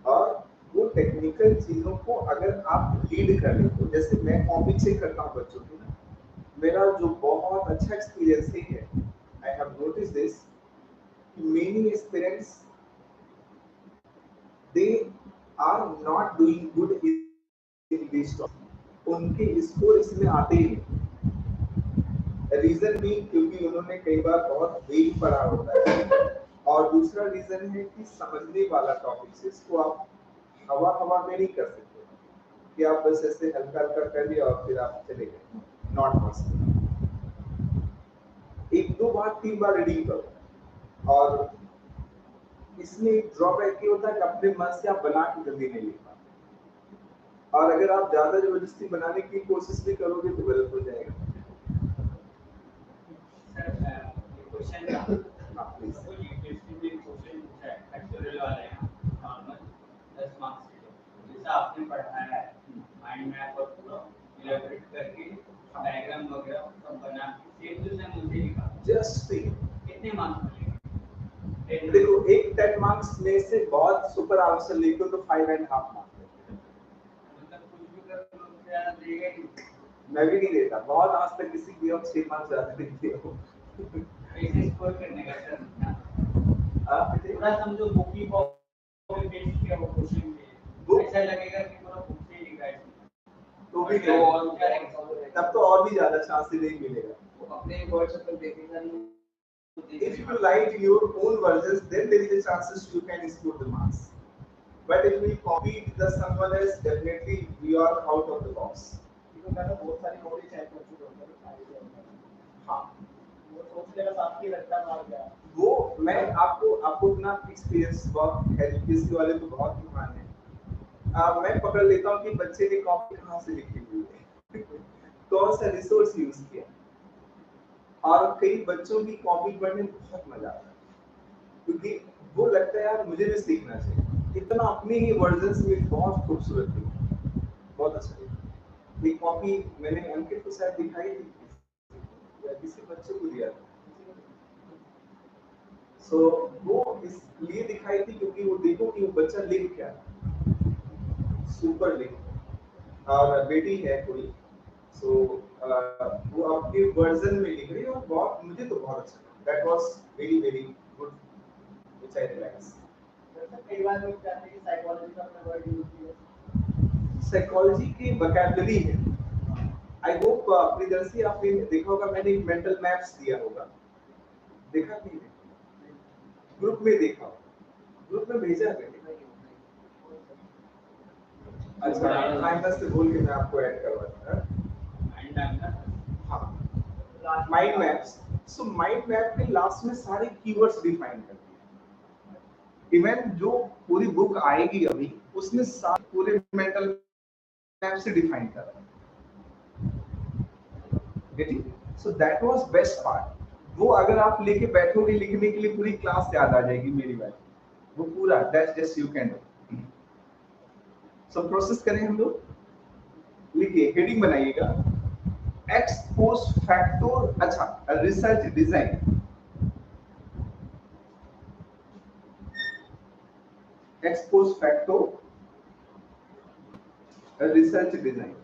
और वो टेक्निकल चीजों को अगर आप लीड कर लेते हो, जैसे मैं कॉपी चेक करता हूँ बच्चों की ना, मेरा जो बहुत अच्छा एक्सपीरियंस है, I have notice this, many students they are not doing good in this topic, उनके स्कोर इसमें आते ही नहीं। रीजन भी क्योंकि उन्होंने कई बार बहुत वेग पढ़ा होता है, और दूसरा रीजन है कि समझने वाला टॉपिक से इसको आप हवा हवा में नहीं कर सकते कि आप बस ऐसे हल्का हल्का कर लिया और फिर आप चले गए, नॉट पॉसिबल। एक दो बार तीन बार रीडिंग करो, और इसमें एक ड्रॉबैक ये होता है कि अपने मन से आप बना के जल्दी नहीं लिख पाते, और अगर आप ज्यादा जबरदस्ती बनाने की कोशिश भी करोगे तो गलत हो जाएगा। सर ये क्वेश्चन था, हाँ प्लीज। सपोज यूपीएससी में क्वेश्चन पूछा है फैक्टोरियल वाला है, नॉर्मल 10 मार्क्स के, जैसा आपने पढ़ाया है माइंड मैप और पूरा इलैबोरेट करके डायग्राम वगैरह सब बना के सेम टू सेम मुझे लिखा, जस्ट सी, कितने मार्क्स मिलेंगे? देखो एक 10 मार्क्स में से बहुत सुपर आंसर लिखो तो 5.5 मार्क्स, मतलब कुछ भी कर लो तो ज्यादा देगा ही नहीं। मैं भी नहीं देता, बहुत आज तक किसी की और 6 मार्क्स ज्यादा नहीं दिए हो। कैसे स्कोर करने का सर? पूरा समझो बुक की कॉपी पेस्ट किया वो क्वेश्चन पे, ऐसा लगेगा कि पूरा बुक से ही लिखा है, तो भी तो और नहीं, तब तो और भी ज्यादा चांस ही नहीं मिलेगा। वो अपने वर्ड्स पर देखेगा नहीं। If you write your own versions, then there is a chances you can score the marks. But if we copy the someone else, definitely we are out of the box. क्योंकि मैंने बहुत सारी copy check कर चुका हूँ, हाँ, वो सोच के बस आपकी लगता मार गया। वो मैं आपको आपको अपना एक्सपीरियंस बहुत है, यूपीएससी वाले तो बहुत महान है। मैं पकड़ लेता हूँ कि बच्चे ने कॉपी कहाँ से लिखी हुई है, कौन सा रिसोर्स यूज किया, और कई बच्चों की कॉपी पढ़ने में बहुत मजा आता है, क्योंकि वो लगता है यार मुझे भी सीखना चाहिए, इतना अपने ही वर्जन्स में बहुत खूबसूरत थी, बहुत अच्छा लगा। एक कॉपी मैंने अंकित को शायद दिखाई थी या किसी बच्चे को दिया था, सो वो इसलिए दिखाई थी क्योंकि वो देखो कि वो बच्चा लिख क्या सुपर लिख, और बेटी है कोई, सो वो अपने वर्जन में लिख रही है, और बहुत मुझे तो बहुत अच्छा लगा, that was very very good, which I relax. कई बार लोग चाहते हैं कि साइकोलॉजी का अपना वर्ड यूज किया, साइकोलॉजी की वोकैबुलरी है। आई होप प्रियदर्शी आपने देखा होगा, मैंने एक मेंटल मैप्स दिया होगा, देखा कि नहीं? ग्रुप में देखा होगा, ग्रुप में भेजा है। अच्छा, माइनस से बोल के मैं आपको ऐड करवाता हूं। हाँ, mind maps. So mind map के लास्ट में सारे कीवर्ड्स डिफाइन कर दिए, इवन जो पूरी बुक आएगी अभी उसमें सारे पूरे मेंटल मैप से डिफाइन कर रहा है, so that was best part. वो अगर आप लेके बैठोगे लिखने के लिए पूरी क्लास याद आ जाएगी मेरी बात, वो पूरा that's just you can do. So process करें हम लोग, लिखिए हेडिंग बनाइएगा, एक्स पोस्ट फैक्टो, अच्छा research design, ex post facto research design.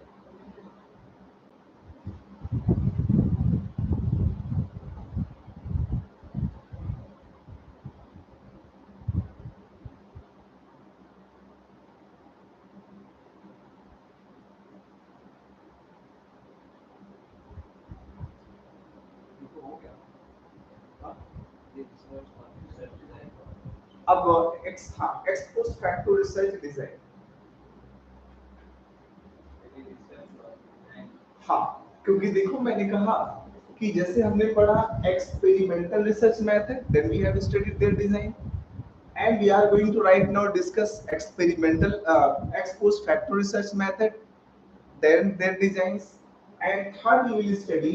हो गया, हाँ? अब ex post facto research design, हाँ, क्योंकि देखो मैंने कहा कि जैसे हमने पढ़ा experimental research method, then we have studied their design, and we are going to right now discuss experimental ex post facto research method, then their designs, and third we will study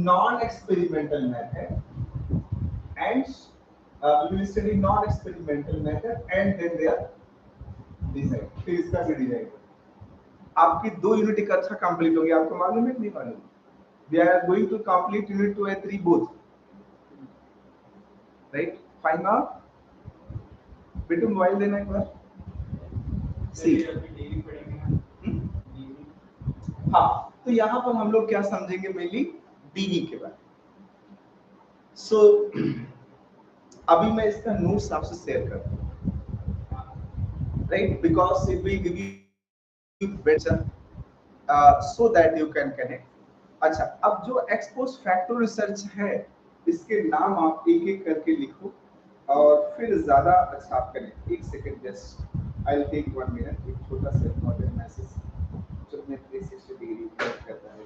non experimental method, and we will study non experimental method and then their design, फिर इसका भी design. आपकी 2 unit इकट्ठा complete होंगे, आपको मालूम है नहीं मालूम? We are going to complete unit 2 and 3 both, right? Fine now, बेटू मोबाइल देना एक बार। सी हाँ, तो यहाँ पर हम लोग क्या समझेंगे मेनली डीवी के बारे में। सो अभी मैं इसका नोट्स आपसे शेयर करता हूँ, right, because it will give you better so that you can connect. अच्छा, अब जो एक्स पोस्ट फैक्टो रिसर्च है इसके नाम आप एक एक करके लिखो और फिर ज्यादा अच्छा आप करें। एक second, just I will take 1 minute, एक छोटा सा इम्पोर्टेंट मैसेज जो मैं 360 डिग्री कनेक्ट करता है।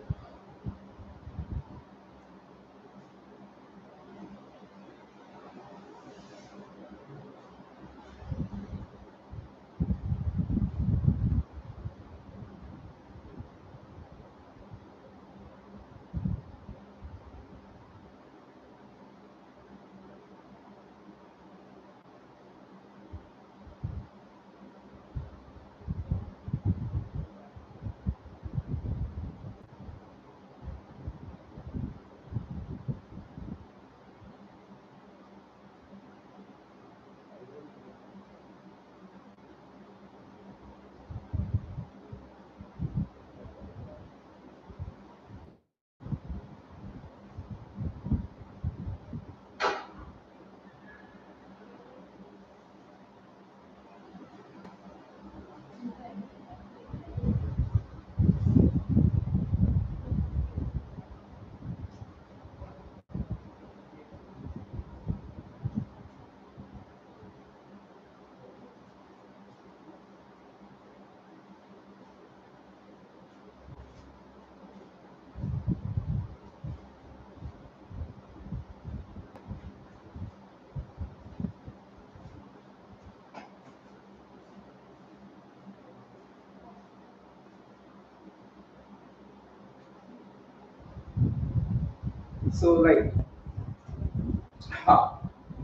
So right,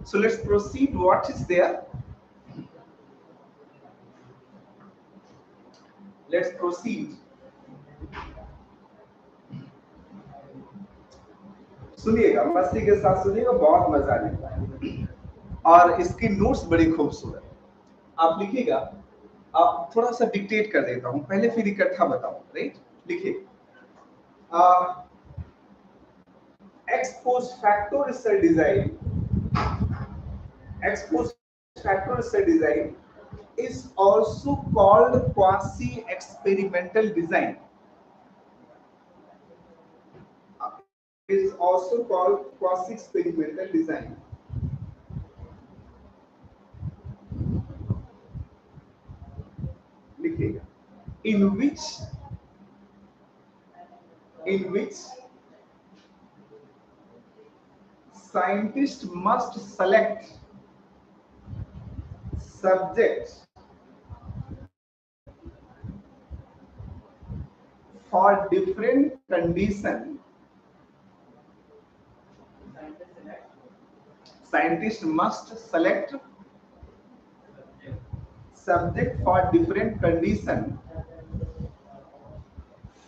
so let's proceed. What is there? Let's proceed. सुनिएगा, मस्ती के साथ सुनिएगा, बहुत मजा आएगा। और इसकी नोट्स बड़ी खूबसूरत, आप लिखिएगा। आप थोड़ा सा डिक्टेट कर देता हूं पहले, फिर इकट्ठा बताऊं, राइट? लिखिए ex post facto research design, ex post facto research design is also called quasi experimental design, is also called quasi experimental design, लिखिएगा, in which scientists must select subjects for different conditions. Scientists must select subject for different conditions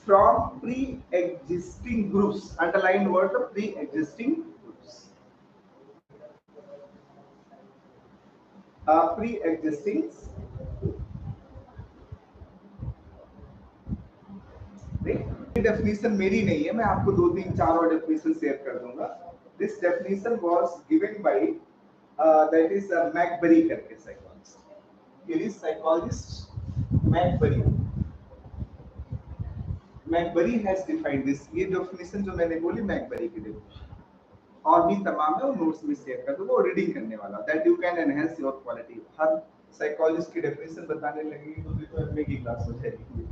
from pre-existing groups. Underline word of pre-existing groups. Pre-existing. Definition मेरी नहीं है, मैं आपको 2 3 4 और definition share कर दूंगा। This definition was given by that is McBury करके psychologist, he is psychologist McBury. McBury has defined this, ये डेफिनेशन जो मैंने बोली मैकबरी की डेफिनेशन। और भी तमाम है, वो नोट्स भी शेयर कर दो, वो रीडिंग करने वाला, that you can enhance your quality. Her psychologist की डेफिनेशन बताने लगेगी तो फिर तो एमए की क्लास हो जाएगी।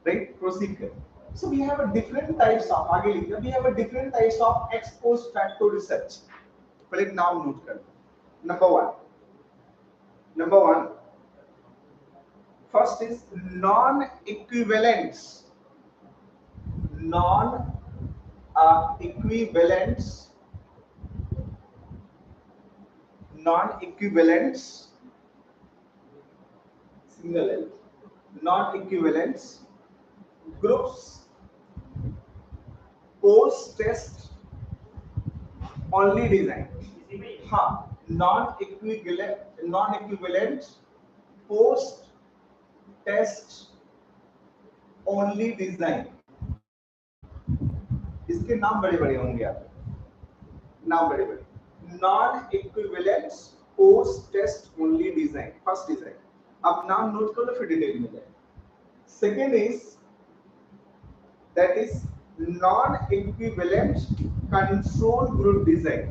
राइट, प्रोसीड कर। So we have a different types of, आगे लिखना, we have a different types of ex post facto research. पहले नाम नोट कर। Number one, first is non-equivalence. Non-equivalence. Non-equivalence. Single L. Non-equivalence groups post-test only design. हाँ, non-equivalent post-test only design. इसके नाम बड़े बड़े होंगे आप, नाम बड़े बड़े। Non equivalent post test only design, first design. अब नाम नोट कर लो फिर डिटेल में जाए। Second is, that is non equivalent control group design.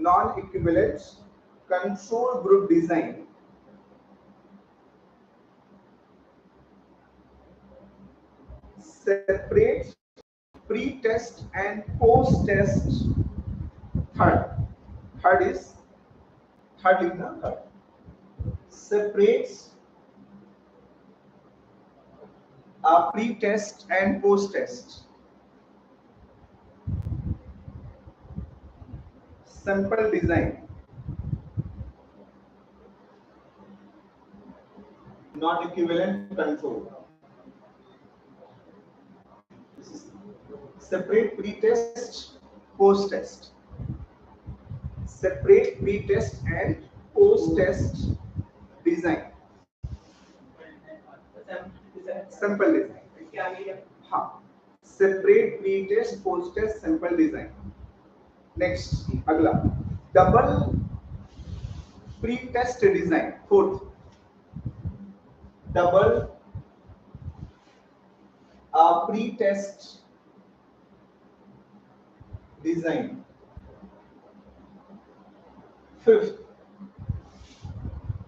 Non equivalent control group design separates pre-test and post-test. Third is, third लिखना, third separates pre-test and post-test. Sample design, not equivalent control. Separate pre-test, post-test. Separate pre-test and post-test design. Sample design. हाँ, separate pre-test, post-test, sample design. Next, अगला double pre-test design. Fourth, double pre-test design. Fifth,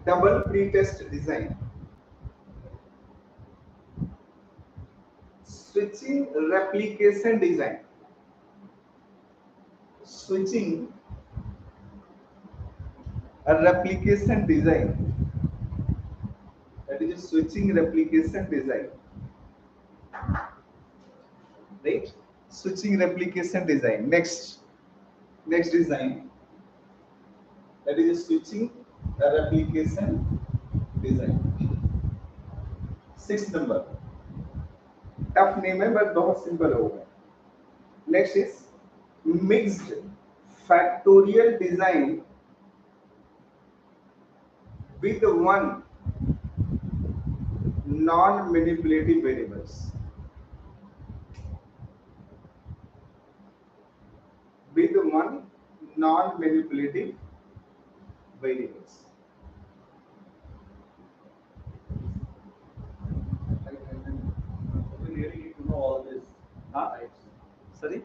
double pre-test design. Switching replication design. Switching a replication design. That is switching replication design. Right? Switching replication design. Next design. That is switching a replication design. Sixth number. Tough name है but बहुत simple होगा। Next is mixed factorial design with one non manipulative variables. With one non manipulative variables. Really need to know all this types. Sorry? We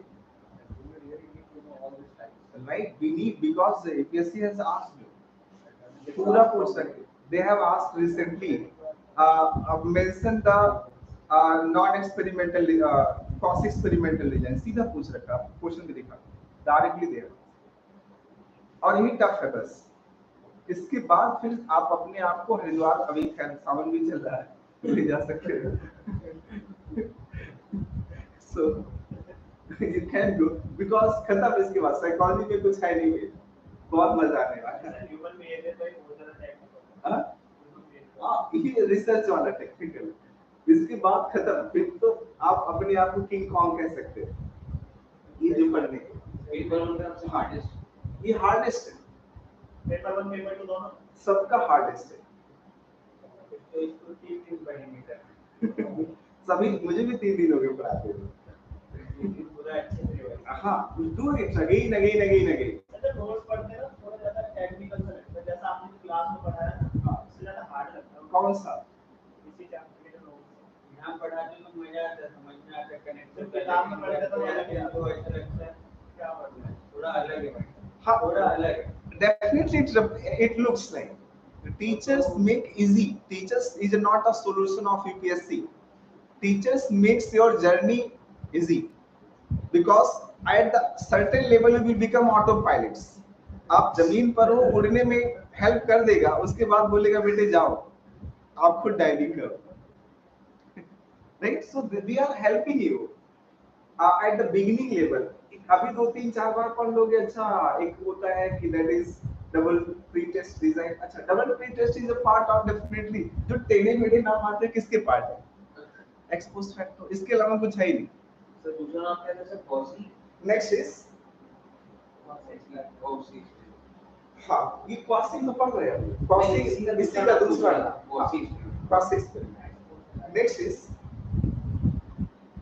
really need to know all these types. Right, we need, because APSC has asked you. पूरा पूछ सकते. They have asked recently. Mention the non-experimental, cross-experimental design. सीधा पूछ रखा, question भी दिखा, directly दे रहा. और यही टफ है बस. इसके बाद फिर आप अपने आप को हरिद्वार, अभी खैर सावन भी चल रहा है, ले जा सकते हो. So you can go, because खत्म इसके बाद साइकोलॉजी में कुछ है नहीं है, बहुत मजा आने वाला है. ह्यूमन बिहेवियर का बहुत सारा टाइप हाँ हाँ, ये रिसर्च वाला टेक्निकल. इसके बाद खत्म, फिर तो आप अपने आप को किंग कॉन्ग कह सकते हो. ये जो पढ़ने पेपर वन का सबसे हार्डेस्ट, ये हार्डेस्ट है, पेपर वन पेपर टू दोनों सबका हार्डेस्ट है. तो इसको 3 दिन पढ़ेंगे सभी, मुझे भी 3 दिन हो गए पढ़ाते हुए. पूरा अच्छे से होगा. हाँ, do it again again again again. अच्छा, नोट्स पढ़ते हैं ना, थोड़ा ज्यादा टेक्निकल सा लगता है, जैसा आपने क्लास में पढ़ाया ना, हाँ. उससे ज्यादा हार्ड लगता है. कौन सा? इसी चैप्टर के नोट्स यहाँ पढ़ाते तो मजा आता है, समझ में आता है, कनेक्ट होता काम में पढ़ते तो तो ऐसा लगता है क्या पढ़ना है, थोड़ा अलग है भाई, हाँ, थोड़ा अलग है। definitely it looks like teachers make easy. Teachers is not a solution of UPSC. Teachers makes your journey easy because at the certain level you will become autopilots. आप जमीन पर हो, उड़ने में हेल्प कर देगा, उसके बाद बोलेगा बेटे जाओ आप खुद डाइविंग करो, right? So they are helping you at the beginning level. अभी 2 3 4 बार पढ़ लोगे. अच्छा, एक होता है कि that is double pre test design. अच्छा, double pre test is a part of, definitely. जो टेढ़े मेढ़े नाम आते हैं किसके पार्ट है? Ex post facto. इसके अलावा कुछ है ही नहीं. सर दूसरा नाम क्या था sir? Quasi. Next is quasi. हाँ, ये क्वासी में पढ़ रहे हैं. क्वासी इसी का दूसरा नाम quasi. Quasi. Next is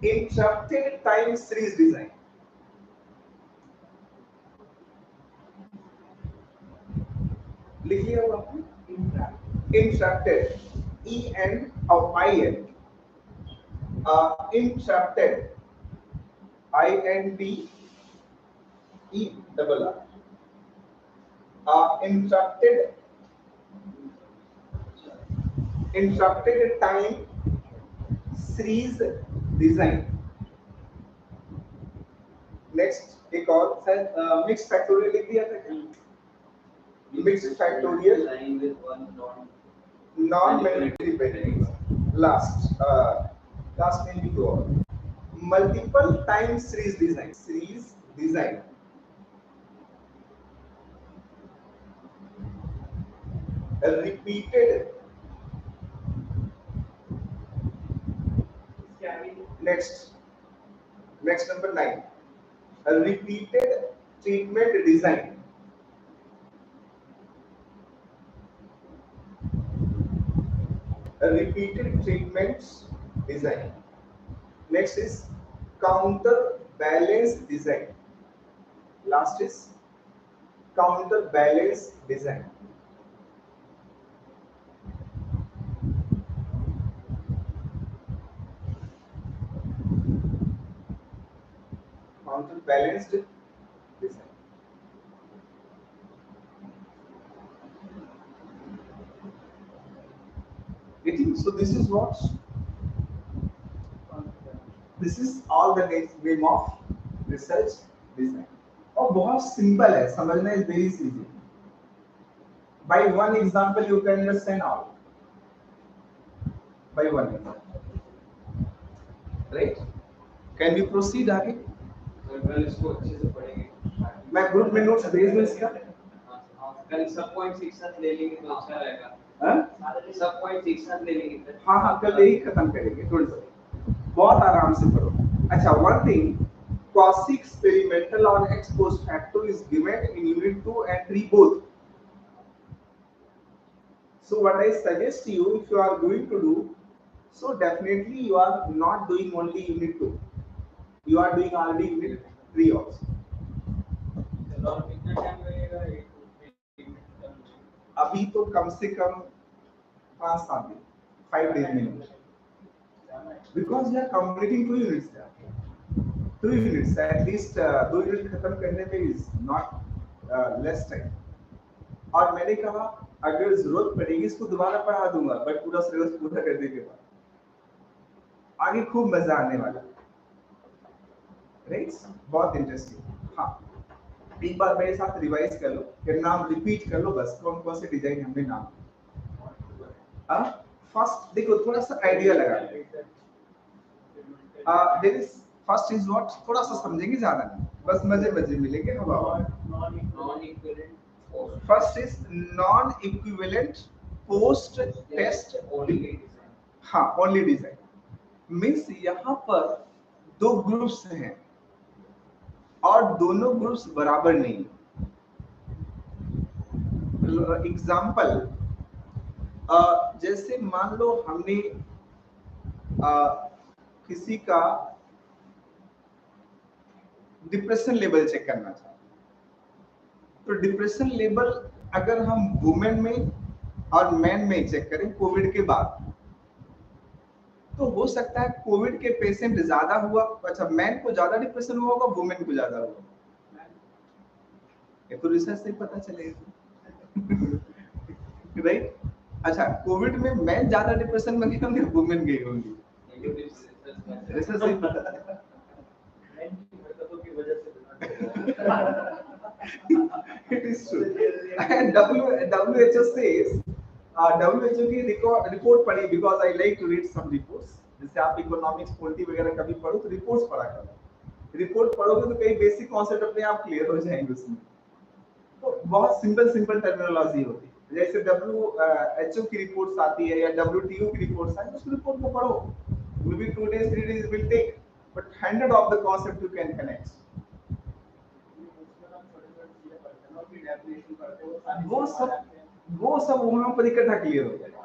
interrupted time series design. लिख लिया होगा आपने? इंटरप्टेड, ई एन और I N. Interrupted, I N T E double R. Interrupted time series design. Next एक और शायद मिक्स फैक्टोरियल लिख दिया था क्या? Mix factorial non manipulative variables. Last में भी दो और. Multiple time series design. Repeated. Next number 9. A repeated treatment design. A repeated treatment design. Next is counterbalance design. Last is counterbalance design. Counterbalanced design. Getting? So this is what? This is all the name of research design. और बहुत simple है, समझना is very easy. By one example you can understand all. By one example. Right? Can we proceed आगे? कल इसको अच्छे से पढ़ेंगे. मैं ग्रुप में नोट्स भेज दूं इसका? कल सब पॉइंट्स एक साथ ले लेंगे तो अच्छा रहेगा. हाँ? सब पॉइंट्स एक साथ ले लेंगे. हाँ, कल यही खत्म करेंगे. थोड़ी सी बहुत आराम से पढ़ो. अच्छा, one thing, quasi experimental or ex post facto is given in unit 2 and 3 both. So what I suggest you, if you are going to do, so definitely you are not doing only unit 2. You are doing already unit 3 also. अभी तो कम से कम 5-7 दिन, 5 days minimum. Because you are completing 2 units there. 2 units at least. 2 units खत्म करने में is not less time. और मैंने कहा अगर जरूरत पड़ेगी इसको दोबारा पढ़ा दूंगा, बट पूरा सिलेबस पूरा करने के बाद आगे खूब मजा आने वाला. राइट? बहुत इंटरेस्टिंग. हाँ, एक बार मेरे साथ रिवाइज कर लो, फिर नाम रिपीट कर लो बस. कौन कौन से डिजाइन हमने नाम. फर्स्ट देखो, थोड़ा सा आइडिया लगा. There is first is what, थोड़ा सा समझेंगे, ज्यादा नहीं, बस मजे मजे मिलेंगे. हवा. First is non equivalent post test only. हाँ, ओनली डिजाइन मींस यहाँ पर 2 ग्रुप्स हैं और दोनों ग्रुप्स बराबर नहीं. एग्जाम्पल, जैसे मान लो हमने किसी का डिप्रेशन लेवल चेक करना चाहते, तो डिप्रेशन लेवल अगर हम वुमेन में और मैन में चेक करें कोविड के बाद, तो हो सकता है कोविड के पेशेंट ज्यादा हुआ, अच्छा मैन को ज्यादा डिप्रेशन हुआ होगा, वुमेन को ज्यादा हुआ, ये तो रिसर्च से पता चलेगा। राइट? अच्छा कोविड में मैन ज्यादा डिप्रेशन में गए होंगे, वुमेन गई होंगी, रिसर्च से पता चला। मैन की हरकतों की वजह से It is true. And WHO says, WHO की रिपोर्ट पढ़ी, because I like to read some reports. जैसे आप इकोनॉमिक्स पॉलिटी वगैरह कभी पढ़ो तो रिपोर्ट्स पढ़ा करो, रिपोर्ट पढ़ोगे तो कई बेसिक कॉन्सेप्ट अपने आप क्लियर हो जाएंगे उसमें। तो बहुत सिंपल टर्मिनोलॉजी होती है, जैसे WHO की रिपोर्ट्स आती है या WTO की रिपोर्ट्स आती है, उस रिपोर्ट को पढ़ो, maybe 2 days 3 days will take, but 100 of the concept you can connect. वो सब वहां पर इकट्ठा क्लियर हो जाएगा।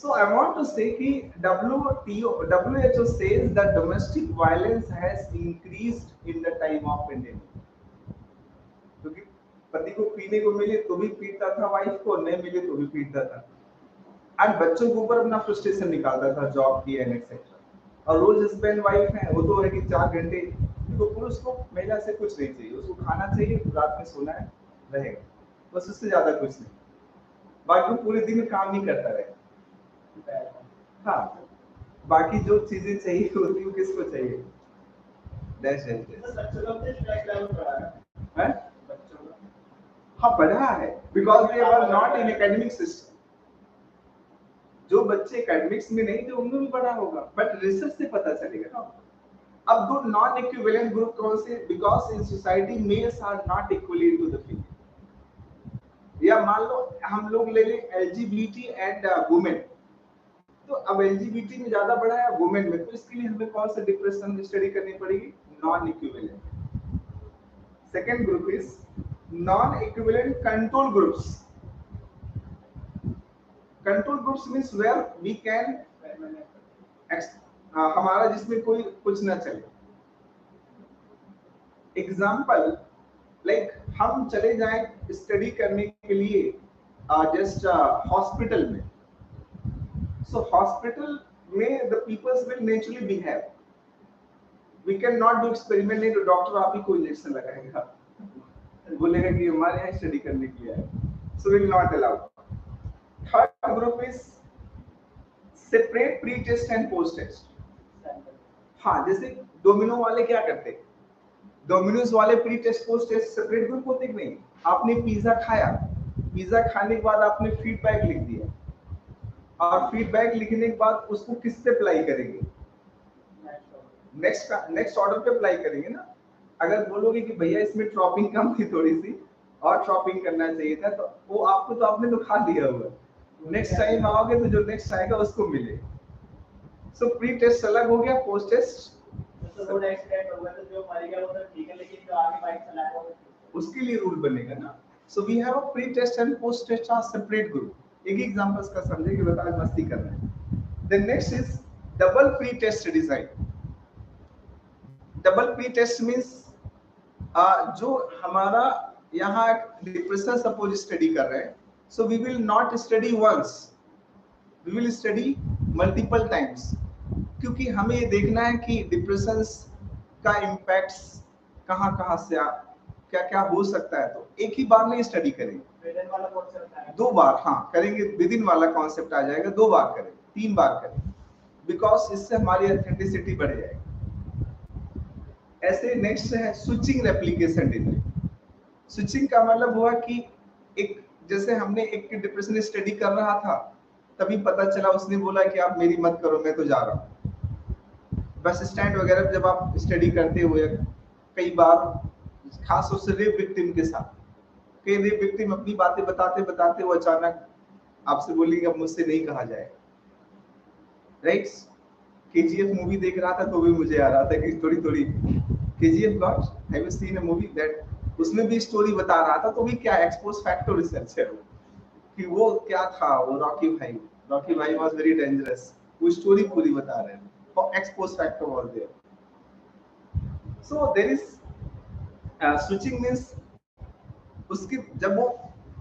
So I want to say कि WHO says that domestic violence has increased in the time of pandemic. क्योंकि पति को पीने को मिले तो भी पीटता था, वाइफ को नहीं मिले तो भी पीटता था, और बच्चों के ऊपर अपना फ्रस्ट्रेशन निकालता था जॉब की एंड एक्सेट्रा। और रोज हस्बैंड वाइफ है, वो तो है कि 4 घंटे, तो पुरुष को महिला से कुछ नहीं चाहिए, उसको खाना चाहिए, रात में सोना है, रहेगा, बस उससे ज्यादा कुछ नहीं, बाकी पूरे दिन काम ही करता रहे। हाँ, बाकी जो चीजें चाहिए होती है किसको चाहिए? That's it. हाँ बढ़ा है, because they are not in academic system. जो बच्चे एकेडमिक्स में नहीं थे उनमें भी बढ़ा होगा, बट रिसर्च से पता चलेगा ना। अब दो नॉन इक्विवेलेंट ग्रुप कौन से? Because in society males are not equally into the female. या मान लो हम लोग ले लें एलजीबीटी एंड वुमेन, तो अब एलजीबीटी में ज्यादा बढ़ा है वुमेन में, तो इसके लिए हमें कौन सा डिप्रेशन स्टडी करनी पड़ेगी? Non equivalent. Second group is non equivalent control groups. Control groups means where we can हमारा जिसमें कोई कुछ ना चले। एग्जाम्पल लाइक हम चले जाएं स्टडी करने के लिए जस्ट हॉस्पिटल में, सो हॉस्पिटल में the peoples will naturally behave, we can not do experiment, नहीं तो डॉक्टर आप ही को इंजेक्शन लगाएगा, बोलेगा कि हमारे यहाँ स्टडी करने के लिए है, so will not allow. Third group is separate pre test and post test. हाँ, जैसे डोमिनो वाले क्या करते हैं, डोमिनोज वाले pre test post test separate group होते कि नहीं? आपने पिज्जा खाया, पिज्जा खाने के बाद आपने फीडबैक लिख दिया, और फीडबैक लिखने के बाद उसको किस पे अप्लाई करेंगे? नेक्स्ट ऑर्डर पे अप्लाई करेंगे ना। अगर बोलोगे कि भैया इसमें टॉपिंग कम थी थोड़ी सी और टॉपिंग करना चाहिए था, तो वो आपको तो आपने तो खा लिया हुआ, नेक्स्ट टाइम आओगे तो जो नेक्स्ट आएगा उसको मिले। सो प्री टेस्ट अलग हो गया, पोस्ट टेस्ट उसके लिए रूल बनेगा ना। So we have a pre test and post test are separate group. एक एग्जांपल्स का समझे कि बता मस्ती कर रहे हैं। Then next is double pre test design. Double pre test means जो हमारा यहाँ डिप्रेशन सपोज स्टडी कर रहे हैं, so we will not study once, we will study multiple times, क्योंकि हमें ये देखना है कि डिप्रेशन का इम्पैक्ट्स कहाँ से क्या क्या हो सकता है। तो एक ही बार नहीं स्टडी करेंगे, 2 बार हाँ करेंगे, विद इन वाला कॉन्सेप्ट आ जाएगा, 2 बार करें, 3 बार करें, बिकॉज इससे हमारी ऑथेंटिसिटी बढ़ जाएगी। ऐसे नेक्स्ट है स्विचिंग रेप्लिकेशन डिजाइन। स्विचिंग का मतलब हुआ कि एक जैसे हमने एक डिप्रेशन स्टडी कर रहा था, तभी पता चला उसने बोला कि आप मेरी मत करो, मैं तो जा रहा हूँ। बस स्टैंड वगैरह जब आप स्टडी करते हुए कई बार खास तौर से रेप विक्टिम के साथ, कई रेप विक्टिम अपनी बातें बताते बताते वो अचानक आपसे बोलेंगे अब मुझसे नहीं कहा जाएगा, राइट? केजीएफ मूवी देख रहा था तो भी मुझे आ रहा था कि थोड़ी KGF got, have you seen a movie that, उसमें भी स्टोरी बता रहा था, तो भी क्या एक्सपोज फैक्टर रिसर्च है कि वो क्या था, वो रॉकी भाई वाज वेरी डेंजरस, वो स्टोरी पूरी बता रहे हैं, और expose factor was there. So there is switching means उसकी जब वो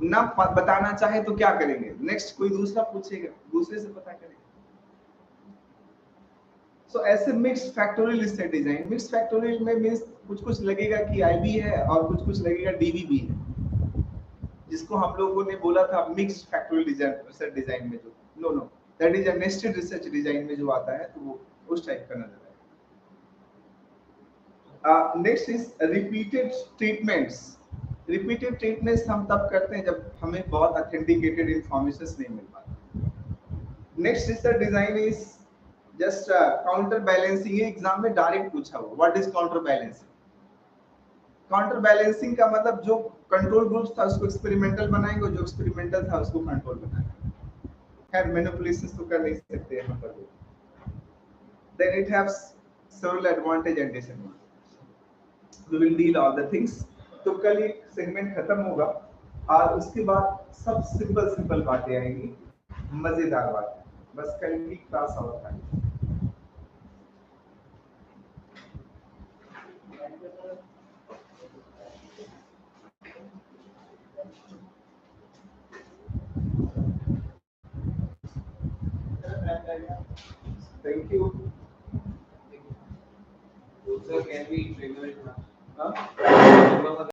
ना बताना चाहे तो क्या करेंगे, नेक्स्ट कोई दूसरा पूछेगा, दूसरे से पता करेंगे। सो ऐसे mixed factorial state design, mixed factorial में मींस कुछ कुछ लगेगा कि आईबी है और कुछ कुछ लगेगा डीबी भी है, जिसको हम लोगों ने बोला था mixed factorial design, research design में जो know that is a nested research design में जो आता है, तो वो उस टाइप का नजर आएगा। Next is repeated treatments. Repeated treatments हम तब करते हैं जब हमें बहुत ऑथेंटिकेटेड इंफॉर्मेशन नहीं मिल पाता। Next research design is just counter balancing. ये एग्जाम में डायरेक्ट पूछा हुआ, what is counter balancing? Counter balancing का मतलब जो कंट्रोल ग्रुप था उसको एक्सपेरिमेंटल बनाएंगे, जो एक्सपेरिमेंटल था उसको कंट्रोल बनाएंगे। खैर मैनिपुलेशंस तो कर नहीं सकते यहाँ पर। Then it haves several advantage and disadvantage. We will deal all the things. तो कल ये सेगमेंट खत्म होगा और उसके बाद सब सिंपल बातें आएंगी, मजेदार बातें। बस कल की क्लास और था। Thank you. So can we trigger it now? Huh?